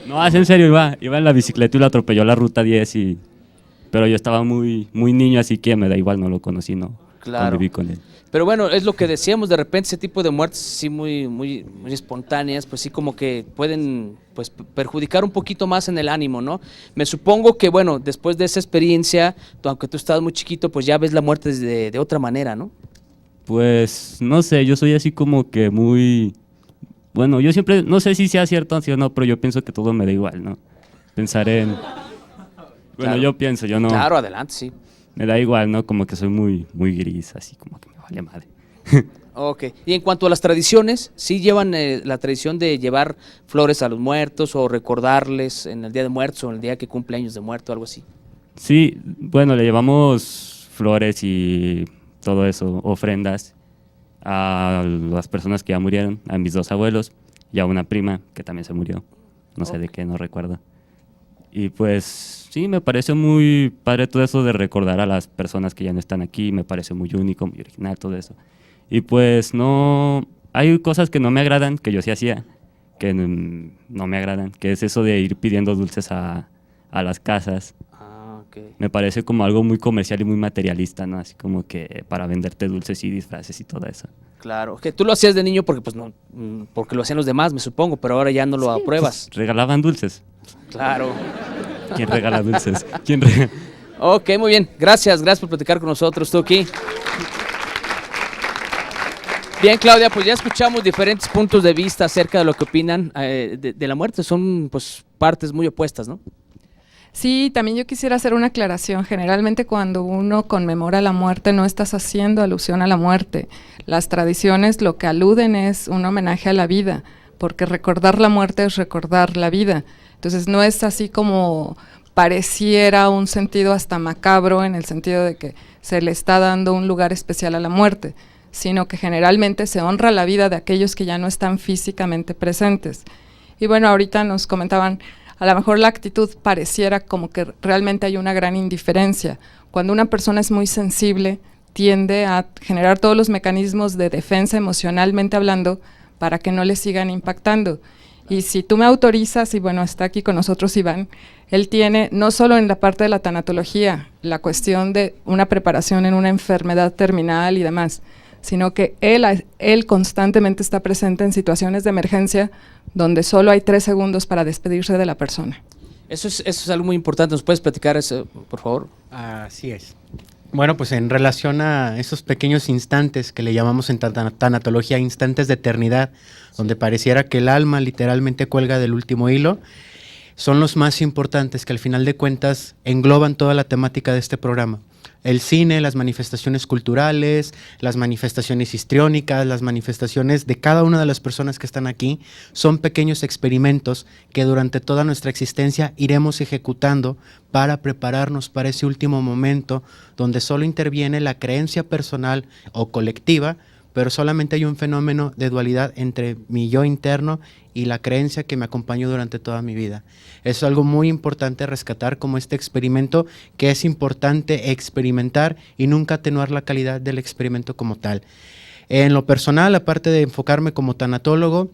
[SPEAKER 13] No, es en serio, iba en la bicicleta y lo atropelló la ruta 10 pero yo estaba muy, muy niño, así que me da igual, no lo conocí, no
[SPEAKER 1] Claro.
[SPEAKER 13] conviví con él.
[SPEAKER 1] Pero bueno, es lo que decíamos, de repente ese tipo de muertes sí muy, muy, muy espontáneas, pues sí como que pueden pues perjudicar un poquito más en el ánimo, ¿no? Me supongo que bueno, después de esa experiencia, aunque tú estabas muy chiquito, pues ya ves la muerte de otra manera, ¿no?
[SPEAKER 13] Pues no sé, yo soy así como que muy... Bueno, yo siempre, no sé si sea cierto o no, pero yo pienso que todo me da igual, ¿no? Pensar en... Bueno,
[SPEAKER 1] Claro.
[SPEAKER 13] yo pienso, yo no...
[SPEAKER 1] Claro, adelante, sí.
[SPEAKER 13] me da igual, ¿no? Como que soy muy gris, así como que me vale madre.
[SPEAKER 1] Ok. Y en cuanto a las tradiciones, ¿sí llevan la tradición de llevar flores a los muertos o recordarles en el Día de Muertos o en el día que cumple años de muerto, algo así?
[SPEAKER 13] Sí, bueno, le llevamos flores y todo eso, ofrendas a las personas que ya murieron, a mis 2 abuelos y a una prima que también se murió, no sé de qué, no recuerdo. Y pues sí, me parece muy padre todo eso de recordar a las personas que ya no están aquí, me parece muy único, muy original todo eso. Y pues no, hay cosas que no me agradan, que yo sí hacía, que no me agradan, que es eso de ir pidiendo dulces a las casas. Me parece como algo muy comercial y muy materialista, ¿no? Así como que para venderte dulces y disfraces y todo eso.
[SPEAKER 1] Claro, que tú lo hacías de niño porque pues no, porque lo hacían los demás, me supongo, pero ahora ya no lo apruebas.
[SPEAKER 13] Pues, regalaban dulces.
[SPEAKER 1] Claro.
[SPEAKER 13] ¿Quién regala dulces?
[SPEAKER 1] Ok, muy bien. Gracias por platicar con nosotros, tú aquí. Bien, Claudia, pues ya escuchamos diferentes puntos de vista acerca de lo que opinan de la muerte. Son pues partes muy opuestas, ¿no?
[SPEAKER 3] Sí, también yo quisiera hacer una aclaración. Generalmente cuando uno conmemora la muerte no estás haciendo alusión a la muerte. Las tradiciones lo que aluden es un homenaje a la vida, porque recordar la muerte es recordar la vida. Entonces no es así como pareciera un sentido hasta macabro en el sentido de que se le está dando un lugar especial a la muerte, sino que generalmente se honra la vida de aquellos que ya no están físicamente presentes. Y bueno, ahorita nos comentaban, a lo mejor la actitud pareciera como que realmente hay una gran indiferencia. Cuando una persona es muy sensible, tiende a generar todos los mecanismos de defensa emocionalmente hablando para que no le sigan impactando. Y si tú me autorizas, y bueno, está aquí con nosotros Iván, él tiene, no solo en la parte de la tanatología, la cuestión de una preparación en una enfermedad terminal y demás, sino que él constantemente está presente en situaciones de emergencia donde solo hay 3 segundos para despedirse de la persona.
[SPEAKER 1] Eso es algo muy importante. ¿Nos puedes platicar eso, por favor?
[SPEAKER 4] Así es. Bueno, pues en relación a esos pequeños instantes que le llamamos en tanatología instantes de eternidad, donde pareciera que el alma literalmente cuelga del último hilo, son los más importantes que al final de cuentas engloban toda la temática de este programa. El cine, las manifestaciones culturales, las manifestaciones histriónicas, las manifestaciones de cada una de las personas que están aquí, son pequeños experimentos que durante toda nuestra existencia iremos ejecutando para prepararnos para ese último momento donde solo interviene la creencia personal o colectiva, pero solamente hay un fenómeno de dualidad entre mi yo interno y la creencia que me acompañó durante toda mi vida. Es algo muy importante rescatar como este experimento, que es importante experimentar y nunca atenuar la calidad del experimento como tal. En lo personal, aparte de enfocarme como tanatólogo,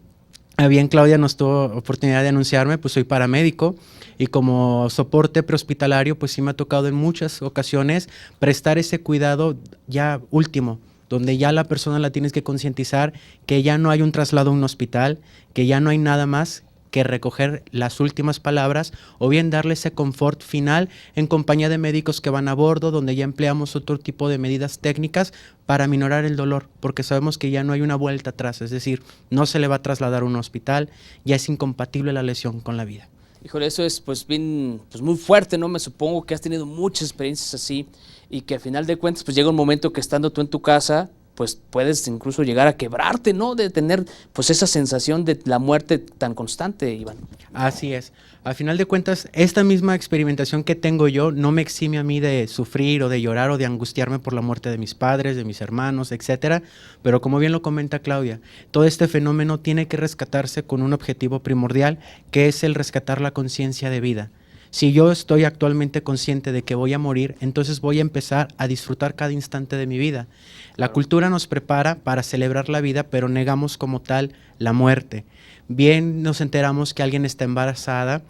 [SPEAKER 4] bien Claudia nos tuvo oportunidad de anunciarme, pues soy paramédico y como soporte prehospitalario, pues sí me ha tocado en muchas ocasiones prestar ese cuidado ya último, donde ya la persona la tienes que concientizar que ya no hay un traslado a un hospital, que ya no hay nada más que recoger las últimas palabras o bien darle ese confort final en compañía de médicos que van a bordo, donde ya empleamos otro tipo de medidas técnicas para minorar el dolor, porque sabemos que ya no hay una vuelta atrás, es decir, no se le va a trasladar a un hospital, ya es incompatible la lesión con la vida.
[SPEAKER 1] Híjole, eso es pues bien, pues muy fuerte, ¿no? Me supongo que has tenido muchas experiencias así y que al final de cuentas pues llega un momento que estando tú en tu casa pues puedes incluso llegar a quebrarte, ¿no? De tener pues esa sensación de la muerte tan constante, Iván.
[SPEAKER 4] Así es. Al final de cuentas, esta misma experimentación que tengo yo no me exime a mí de sufrir o de llorar o de angustiarme por la muerte de mis padres, de mis hermanos, etcétera. Pero como bien lo comenta Claudia, todo este fenómeno tiene que rescatarse con un objetivo primordial, que es el rescatar la conciencia de vida. Si yo estoy actualmente consciente de que voy a morir, entonces voy a empezar a disfrutar cada instante de mi vida. La cultura nos prepara para celebrar la vida, pero negamos como tal la muerte. Bien nos enteramos que alguien está embarazada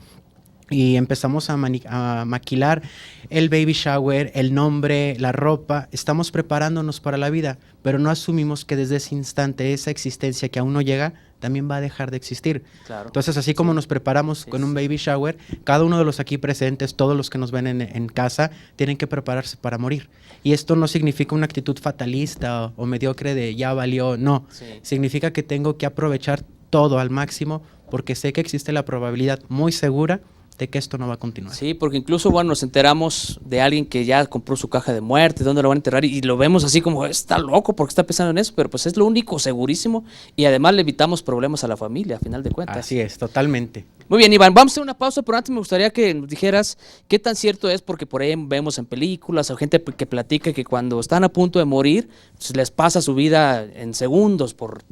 [SPEAKER 4] y empezamos a maquilar el baby shower, el nombre, la ropa. Estamos preparándonos para la vida, pero no asumimos que desde ese instante esa existencia que aún no llega también va a dejar de existir. Claro. Entonces, así como nos preparamos con un baby shower, cada uno de los aquí presentes, todos los que nos ven en casa, tienen que prepararse para morir. Y esto no significa una actitud fatalista o mediocre de ya valió, no. Sí. Significa que tengo que aprovechar todo al máximo porque sé que existe la probabilidad muy segura de que esto no va a continuar.
[SPEAKER 1] Sí, porque incluso, bueno, nos enteramos de alguien que ya compró su caja de muerte, dónde lo van a enterrar, y lo vemos así como, está loco porque está pensando en eso, pero pues es lo único segurísimo, y además le evitamos problemas a la familia, a final de cuentas.
[SPEAKER 4] Así es, totalmente.
[SPEAKER 1] Muy bien, Iván, vamos a hacer una pausa, pero antes me gustaría que nos dijeras qué tan cierto es, porque por ahí vemos en películas o gente que platica que cuando están a punto de morir, pues les pasa su vida en segundos por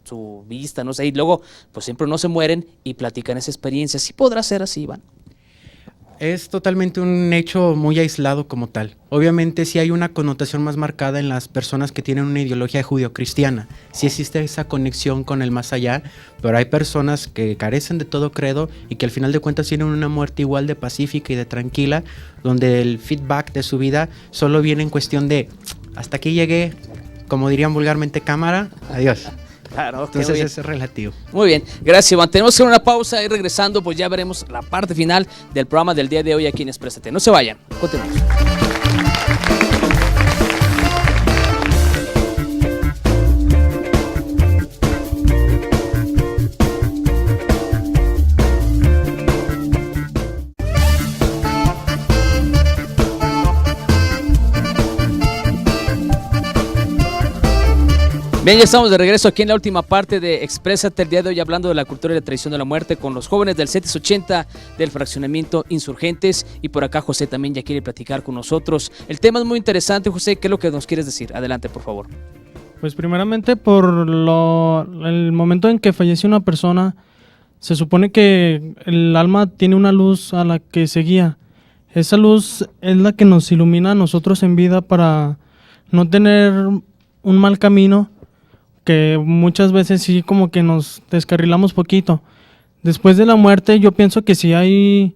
[SPEAKER 1] su vista, no sé, y luego pues siempre no se mueren y platican esa experiencia. ¿Sí podrá ser así, Iván?
[SPEAKER 4] Es totalmente un hecho muy aislado como tal. Obviamente sí hay una connotación más marcada en las personas que tienen una ideología judio-cristiana. Sí existe esa conexión con el más allá, pero hay personas que carecen de todo credo y que al final de cuentas tienen una muerte igual de pacífica y de tranquila, donde el feedback de su vida solo viene en cuestión de hasta aquí llegué, como dirían vulgarmente, cámara, adiós.
[SPEAKER 1] Claro,
[SPEAKER 4] entonces es relativo.
[SPEAKER 1] Muy bien, gracias, Iván. Tenemos que hacer una pausa y regresando, pues ya veremos la parte final del programa del día de hoy aquí en Exprésate. No se vayan, continuamos. Bien, ya estamos de regreso aquí en la última parte de Exprésate el día de hoy, hablando de la cultura y la tradición de la muerte con los jóvenes del CETIS 80 del fraccionamiento Insurgentes, y por acá José también ya quiere platicar con nosotros. El tema es muy interesante, José, ¿qué es lo que nos quieres decir? Adelante, por favor.
[SPEAKER 14] Pues primeramente por el momento en que falleció una persona, se supone que el alma tiene una luz a la que se guía. Esa luz es la que nos ilumina a nosotros en vida para no tener un mal camino, que muchas veces sí como que nos descarrilamos poquito. Después de la muerte yo pienso que sí hay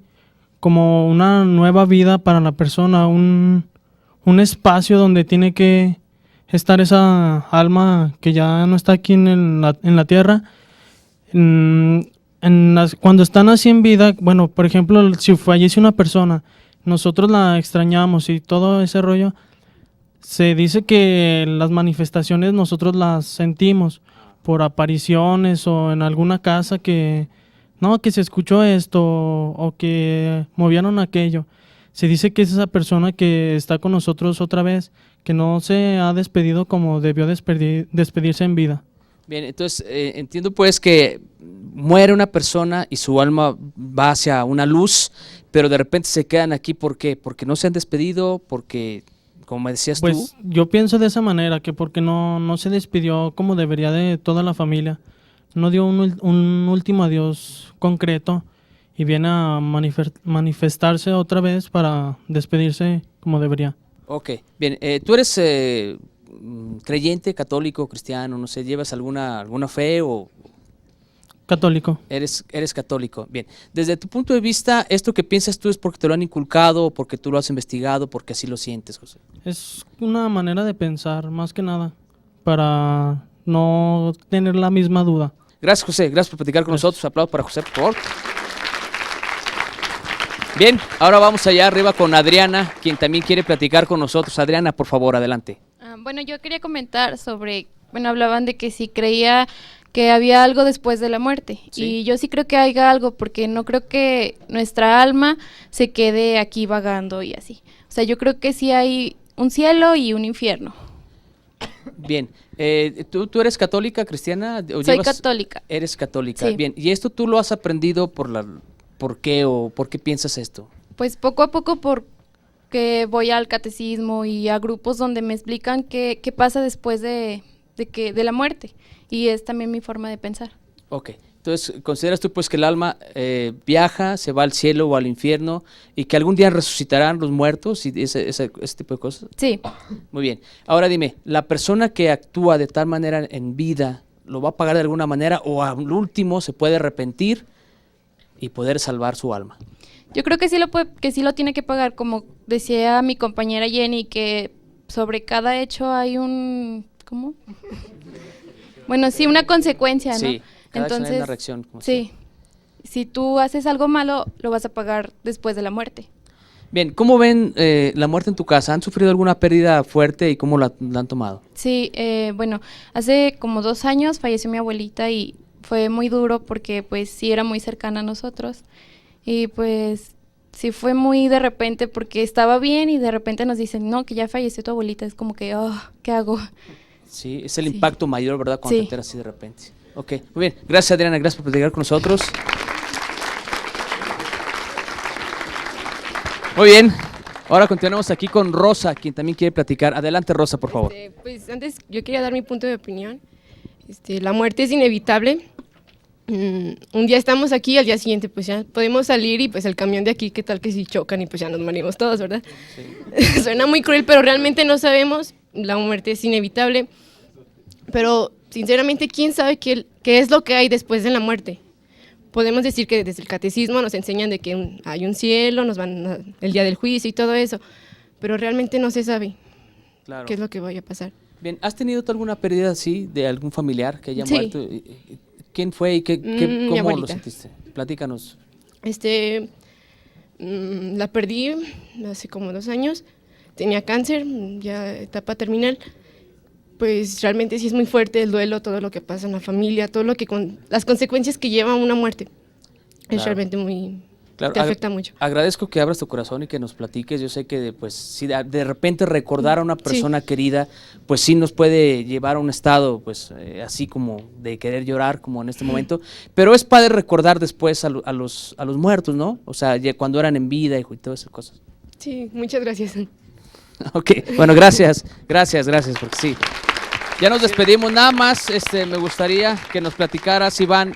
[SPEAKER 14] como una nueva vida para la persona, un espacio donde tiene que estar esa alma que ya no está aquí en la tierra. Cuando están así en vida, bueno, por ejemplo, si fallece una persona, nosotros la extrañamos y todo ese rollo. Se dice que las manifestaciones nosotros las sentimos por apariciones o en alguna casa que se escuchó esto o que movieron aquello. Se dice que es esa persona que está con nosotros otra vez, que no se ha despedido como debió despedirse en vida.
[SPEAKER 1] Bien, entonces entiendo pues que muere una persona y su alma va hacia una luz, pero de repente se quedan aquí, ¿por qué? Porque no se han despedido, porque... como me decías
[SPEAKER 14] pues
[SPEAKER 1] tú.
[SPEAKER 14] Yo pienso de esa manera, que porque no se despidió como debería de toda la familia, no dio un último adiós concreto y viene a manifestarse otra vez para despedirse como debería.
[SPEAKER 1] Ok, bien, ¿tú eres creyente, católico, cristiano, no sé, llevas alguna fe o...?
[SPEAKER 14] Católico.
[SPEAKER 1] Eres católico, bien. Desde tu punto de vista, ¿esto que piensas tú es porque te lo han inculcado, porque tú lo has investigado, porque así lo sientes, José?
[SPEAKER 14] Es una manera de pensar, más que nada, para no tener la misma duda.
[SPEAKER 1] Gracias, José, gracias por platicar con nosotros. Aplausos para José, por favor. Bien, ahora vamos allá arriba con Adriana, quien también quiere platicar con nosotros. Adriana, por favor, adelante.
[SPEAKER 15] Bueno, yo quería comentar sobre, hablaban de que si creía que había algo después de la muerte, sí. Y yo sí creo que haya algo, porque no creo que nuestra alma se quede aquí vagando y así. O sea, yo creo que sí hay un cielo y un infierno.
[SPEAKER 1] Bien, ¿tú eres católica, cristiana?
[SPEAKER 15] Soy católica.
[SPEAKER 1] Eres católica,
[SPEAKER 15] sí.
[SPEAKER 1] Bien, ¿y esto tú lo has aprendido por qué o por qué piensas esto?
[SPEAKER 15] Pues poco a poco porque voy al catecismo y a grupos donde me explican qué pasa después de la muerte, y es también mi forma de pensar.
[SPEAKER 1] Ok, entonces ¿consideras tú pues que el alma viaja, se va al cielo o al infierno y que algún día resucitarán los muertos y ese tipo de cosas?
[SPEAKER 15] Sí.
[SPEAKER 1] Muy bien, ahora dime, ¿la persona que actúa de tal manera en vida lo va a pagar de alguna manera o al último se puede arrepentir y poder salvar su alma?
[SPEAKER 15] Yo creo que sí lo tiene que pagar, como decía mi compañera Jenny, que sobre cada hecho hay ¿cómo? Bueno, sí, una consecuencia, ¿no?
[SPEAKER 1] Sí,
[SPEAKER 15] entonces,
[SPEAKER 1] hay una reacción.
[SPEAKER 15] Sí, si tú haces algo malo, lo vas a pagar después de la muerte.
[SPEAKER 1] Bien, ¿cómo ven la muerte en tu casa? ¿Han sufrido alguna pérdida fuerte y cómo la han tomado?
[SPEAKER 15] Sí, bueno, hace como 2 años falleció mi abuelita y fue muy duro porque pues sí era muy cercana a nosotros. Y pues sí fue muy de repente porque estaba bien y de repente nos dicen, no, que ya falleció tu abuelita. Es como que, oh, ¿qué hago?
[SPEAKER 1] Sí, es el impacto mayor, ¿verdad? Cuando
[SPEAKER 15] Sí.
[SPEAKER 1] te enteras así de repente. Ok, muy bien. Gracias, Adriana, gracias por platicar con nosotros. Muy bien. Ahora continuamos aquí con Rosa, quien también quiere platicar. Adelante, Rosa, por favor.
[SPEAKER 16] Pues antes yo quería dar mi punto de opinión. La muerte es inevitable. Un día estamos aquí, al día siguiente pues ya podemos salir y pues el camión de aquí, qué tal que si chocan y pues ya nos morimos todos, ¿verdad? Sí. Suena muy cruel, pero realmente no sabemos. La muerte es inevitable. Pero sinceramente, ¿quién sabe qué es lo que hay después de la muerte? Podemos decir que desde el catecismo nos enseñan de que hay un cielo, el día del juicio y todo eso, pero realmente no se sabe qué es lo que vaya a pasar.
[SPEAKER 1] Bien, ¿has tenido tú alguna pérdida así de algún familiar que haya
[SPEAKER 16] Sí.
[SPEAKER 1] muerto? ¿Quién fue y
[SPEAKER 16] Mi
[SPEAKER 1] cómo lo
[SPEAKER 16] abuelita.
[SPEAKER 1] sentiste? Platícanos.
[SPEAKER 16] La perdí hace como 2 años, tenía cáncer, ya etapa terminal. Pues realmente sí es muy fuerte el duelo, todo lo que pasa en la familia, todo lo que las consecuencias que lleva una muerte. Es
[SPEAKER 1] Claro.
[SPEAKER 16] realmente muy...
[SPEAKER 1] Claro,
[SPEAKER 16] te afecta mucho.
[SPEAKER 1] Agradezco que abras tu corazón y que nos platiques. Yo sé que pues si de repente recordar a una persona querida, pues sí nos puede llevar a un estado pues así como de querer llorar como en este momento, pero es padre recordar después a los muertos, ¿no? O sea, ya cuando eran en vida y todas esas cosas.
[SPEAKER 16] Sí, muchas gracias.
[SPEAKER 1] Ok, bueno, gracias, porque sí. Ya nos despedimos, nada más me gustaría que nos platicaras, Iván,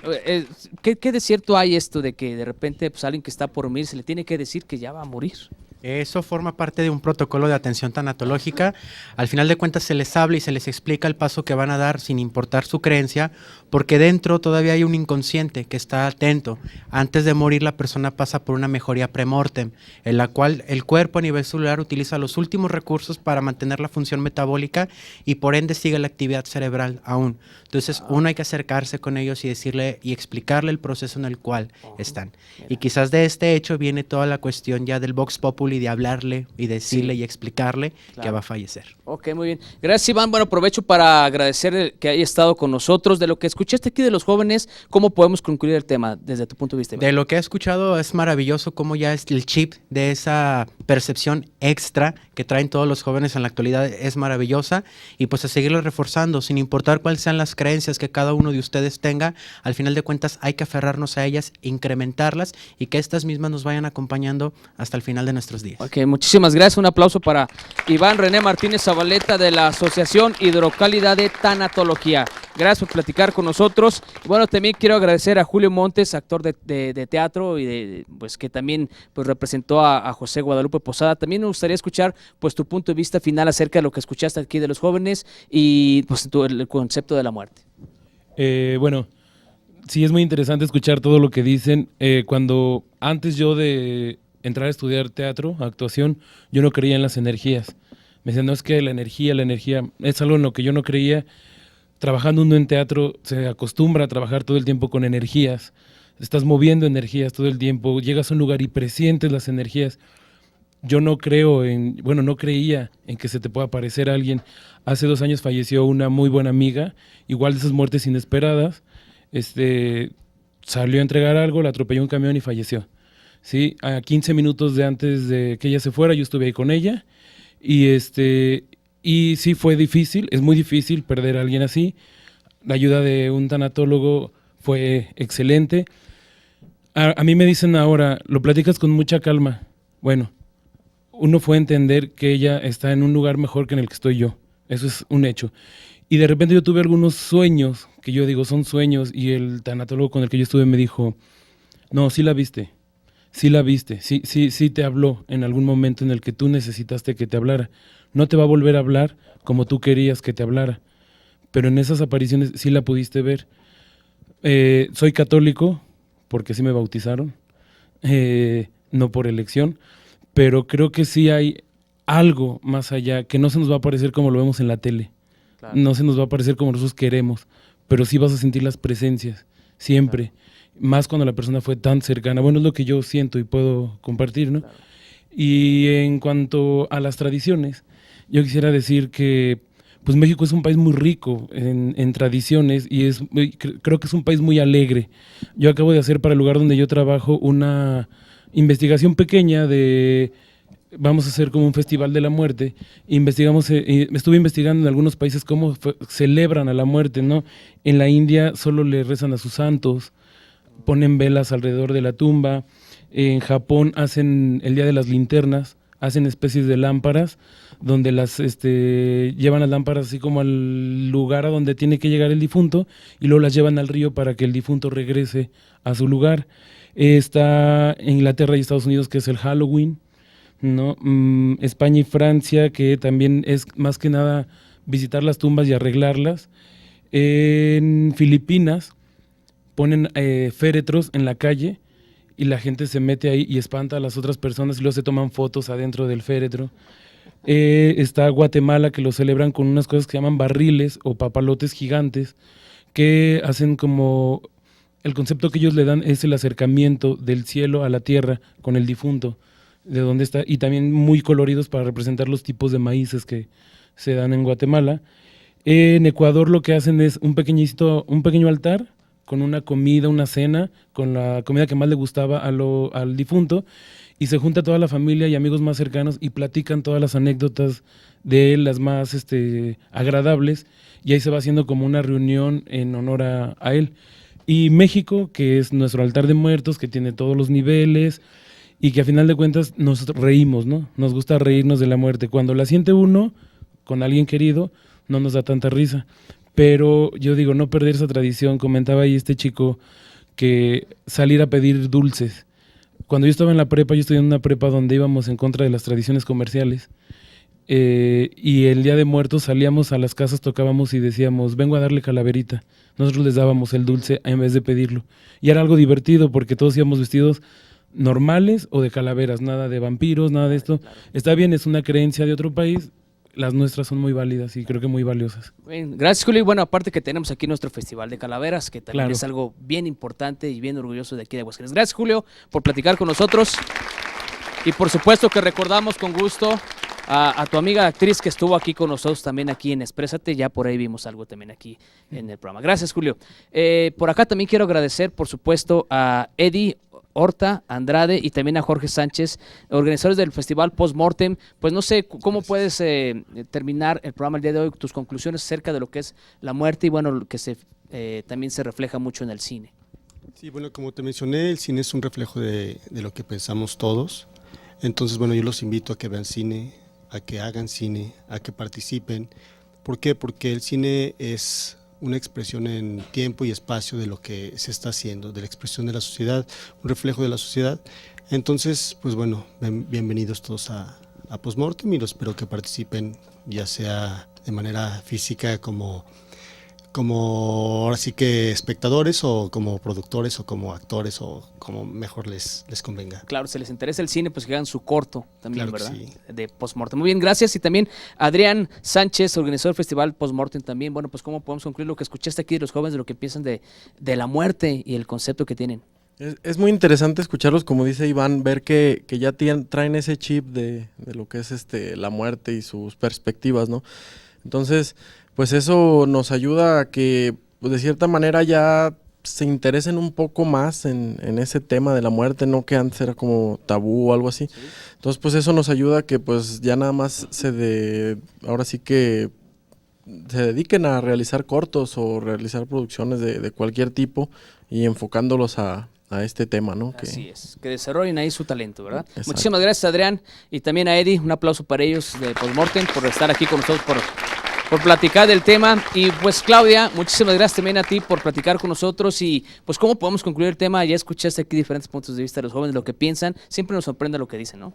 [SPEAKER 1] ¿qué de cierto hay esto de que de repente pues alguien que está por morir se le tiene que decir que ya va a morir?
[SPEAKER 4] Eso forma parte de un protocolo de atención tanatológica. Al final de cuentas se les habla y se les explica el paso que van a dar sin importar su creencia, porque dentro todavía hay un inconsciente que está atento. Antes de morir la persona pasa por una mejoría premortem, en la cual el cuerpo a nivel celular utiliza los últimos recursos para mantener la función metabólica y por ende sigue la actividad cerebral aún. Entonces uno hay que acercarse con ellos y decirle y explicarle el proceso en el cual están. Y quizás de este hecho viene toda la cuestión ya del Vox Populi, de hablarle y decirle y explicarle que va a fallecer.
[SPEAKER 1] Ok, muy bien. Gracias, Iván. Bueno, aprovecho para agradecer que haya estado con nosotros. De lo que escuchaste aquí de los jóvenes, ¿cómo podemos concluir el tema desde tu punto de vista, Iván?
[SPEAKER 4] De lo que he escuchado es maravilloso cómo ya es el chip de esa percepción extra que traen todos los jóvenes en la actualidad es maravillosa y pues a seguirlo reforzando sin importar cuáles sean las creencias que cada uno de ustedes tenga, al final de cuentas hay que aferrarnos a ellas, incrementarlas y que estas mismas nos vayan acompañando hasta el final de nuestros días.
[SPEAKER 1] Ok, muchísimas gracias. Un aplauso para Iván René Martínez Zabaleta de la Asociación Hidrocálida de Tanatología. Gracias por platicar con nosotros. Y bueno, también quiero agradecer a Julio Montes, actor de teatro y pues que también pues representó a José Guadalupe Posada. También me gustaría escuchar pues tu punto de vista final acerca de lo que escuchaste aquí de los jóvenes y pues el concepto de la muerte.
[SPEAKER 7] Bueno, sí es muy interesante escuchar todo lo que dicen. Cuando antes yo de entrar a estudiar teatro, actuación, yo no creía en las energías. Me decían, no, es que la energía es algo en lo que yo no creía. Trabajando uno en teatro se acostumbra a trabajar todo el tiempo con energías. Estás moviendo energías todo el tiempo, llegas a un lugar y presientes las energías. Yo no creía en que se te pueda aparecer alguien. Hace 2 años falleció una muy buena amiga, igual de esas muertes inesperadas. Salió a entregar algo, la atropelló un camión y falleció. Sí, a 15 minutos de antes de que ella se fuera, yo estuve ahí con ella y sí fue difícil, es muy difícil perder a alguien así. La ayuda de un tanatólogo fue excelente. A mí me dicen ahora, lo platicas con mucha calma. Bueno, uno fue a entender que ella está en un lugar mejor que en el que estoy yo. Eso es un hecho. Y de repente yo tuve algunos sueños, que yo digo son sueños, y el tanatólogo con el que yo estuve me dijo, no, sí la viste, sí te habló en algún momento en el que tú necesitaste que te hablara. No te va a volver a hablar como tú querías que te hablara, pero en esas apariciones sí la pudiste ver. Soy católico, porque sí me bautizaron, no por elección, pero creo que sí hay algo más allá, que no se nos va a aparecer como lo vemos en la tele, claro. No se nos va a aparecer como nosotros queremos, pero sí vas a sentir las presencias, siempre, claro. Más cuando la persona fue tan cercana. Bueno, es lo que yo siento y puedo compartir, ¿no? Claro. Y en cuanto a las tradiciones, yo quisiera decir que pues México es un país muy rico en tradiciones y creo que es un país muy alegre. Yo acabo de hacer para el lugar donde yo trabajo una investigación pequeña vamos a hacer como un festival de la muerte. Estuve investigando en algunos países cómo celebran a la muerte, ¿no? En la India solo le rezan a sus santos, ponen velas alrededor de la tumba. En Japón hacen el Día de las Linternas, hacen especies de lámparas donde llevan las lámparas así como al lugar a donde tiene que llegar el difunto y luego las llevan al río para que el difunto regrese a su lugar. Está en Inglaterra y Estados Unidos, que es el Halloween, ¿no? España y Francia, que también es más que nada visitar las tumbas y arreglarlas. En Filipinas ponen féretros en la calle y la gente se mete ahí y espanta a las otras personas y luego se toman fotos adentro del féretro. Está Guatemala, que lo celebran con unas cosas que se llaman barriles o papalotes gigantes, que hacen como... El concepto que ellos le dan es el acercamiento del cielo a la tierra con el difunto, de dónde está, y también muy coloridos para representar los tipos de maíces que se dan en Guatemala. En Ecuador lo que hacen es un pequeño altar con una comida, una cena, con la comida que más le gustaba al difunto, y se junta toda la familia y amigos más cercanos y platican todas las anécdotas de él, las más agradables, y ahí se va haciendo como una reunión en honor a él. Y México, que es nuestro altar de muertos, que tiene todos los niveles y que a final de cuentas nos reímos, ¿no? Nos gusta reírnos de la muerte. Cuando la siente uno con alguien querido, no nos da tanta risa. Pero yo digo, no perder esa tradición. Comentaba ahí este chico que salir a pedir dulces. Cuando yo estaba en la prepa, yo estudié en una prepa donde íbamos en contra de las tradiciones comerciales. Y el Día de Muertos salíamos a las casas, tocábamos y decíamos, vengo a darle calaverita. Nosotros les dábamos el dulce en vez de pedirlo. Y era algo divertido porque todos íbamos vestidos normales o de calaveras, nada de vampiros, nada de esto. Está bien, es una creencia de otro país, las nuestras son muy válidas y creo que muy valiosas.
[SPEAKER 1] Bien, gracias, Julio. Y bueno, aparte que tenemos aquí nuestro Festival de Calaveras, que también
[SPEAKER 7] Claro.
[SPEAKER 1] es algo bien importante y bien orgulloso de aquí de Aguascalientes. Gracias, Julio, por platicar con nosotros. Y por supuesto que recordamos con gusto a tu amiga actriz que estuvo aquí con nosotros también aquí en Exprésate. Ya por ahí vimos algo también aquí en el programa. Gracias, Julio. Por acá también quiero agradecer, por supuesto, a Eddie Horta Andrade y también a Jorge Sánchez, organizadores del Festival Postmortem. Pues no sé cómo puedes terminar el programa el día de hoy, tus conclusiones acerca de lo que es la muerte y bueno, lo que también se refleja mucho en el cine.
[SPEAKER 5] Sí, bueno, como te mencioné, el cine es un reflejo de lo que pensamos todos. Entonces, bueno, yo los invito a que vean cine, a que hagan cine, a que participen. ¿Por qué? Porque el cine es una expresión en tiempo y espacio de lo que se está haciendo, de la expresión de la sociedad, un reflejo de la sociedad. Entonces, pues bueno, bienvenidos todos a Postmortem y los espero que participen, ya sea de manera física como ahora sí que espectadores o como productores o como actores o como mejor les convenga.
[SPEAKER 1] Claro, si les interesa el cine, pues que hagan su corto también,
[SPEAKER 5] Claro que
[SPEAKER 1] ¿verdad?
[SPEAKER 5] sí.
[SPEAKER 1] De Postmortem. Muy bien, gracias. Y también Adrián Sánchez, organizador del Festival Postmortem también. Bueno, pues cómo podemos concluir lo que escuchaste aquí de los jóvenes, de lo que piensan de la muerte y el concepto que tienen.
[SPEAKER 6] Es muy interesante escucharlos, como dice Iván, ver que ya traen ese chip de lo que es la muerte y sus perspectivas, ¿no? Entonces, pues eso nos ayuda a que, pues de cierta manera ya se interesen un poco más en ese tema de la muerte, no que antes era como tabú o algo así. Sí. Entonces, pues eso nos ayuda a que pues ya nada más ahora sí que se dediquen a realizar cortos o realizar producciones de cualquier tipo y enfocándolos a este tema, ¿no?
[SPEAKER 1] Así es, que desarrollen ahí su talento, ¿verdad?
[SPEAKER 6] Exacto.
[SPEAKER 1] Muchísimas gracias, Adrián, y también a Eddie, un aplauso para ellos de Postmortem por estar aquí con nosotros, por platicar del tema. Y pues Claudia, muchísimas gracias también a ti por platicar con nosotros. Y pues cómo podemos concluir el tema. Ya escuchaste aquí diferentes puntos de vista de los jóvenes, lo que piensan. Siempre nos sorprende lo que dicen, ¿no?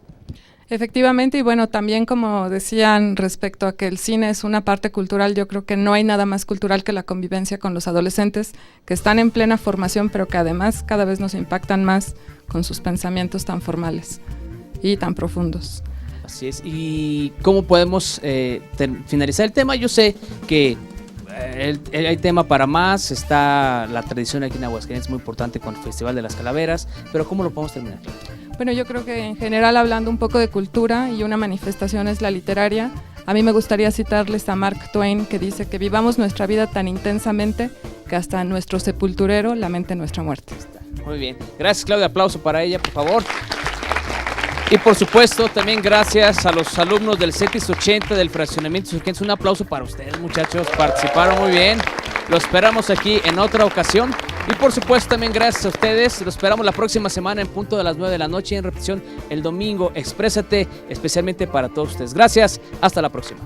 [SPEAKER 3] Efectivamente, y bueno, también como decían respecto a que el cine es una parte cultural, yo creo que no hay nada más cultural que la convivencia con los adolescentes que están en plena formación, pero que además cada vez nos impactan más con sus pensamientos tan formales y tan profundos.
[SPEAKER 1] Así es. ¿Y cómo podemos finalizar el tema? Yo sé que hay tema para más, está la tradición aquí en Aguascalientes muy importante con el Festival de las Calaveras, pero ¿cómo lo podemos terminar?
[SPEAKER 3] Bueno, yo creo que en general, hablando un poco de cultura y una manifestación es la literaria, A mí me gustaría citarles a Mark Twain, que dice que vivamos nuestra vida tan intensamente que hasta nuestro sepulturero lamente nuestra muerte.
[SPEAKER 1] Muy bien. Gracias, Claudia. Aplauso para ella, por favor. Y por supuesto, también gracias a los alumnos del CETIS 80 del Fraccionamiento Insurgentes. Un aplauso para ustedes, muchachos. Participaron muy bien. Los esperamos aquí en otra ocasión. Y por supuesto, también gracias a ustedes. Los esperamos la próxima semana en punto de las 9 de la noche y en repetición el domingo. Exprésate, especialmente para todos ustedes. Gracias. Hasta la próxima.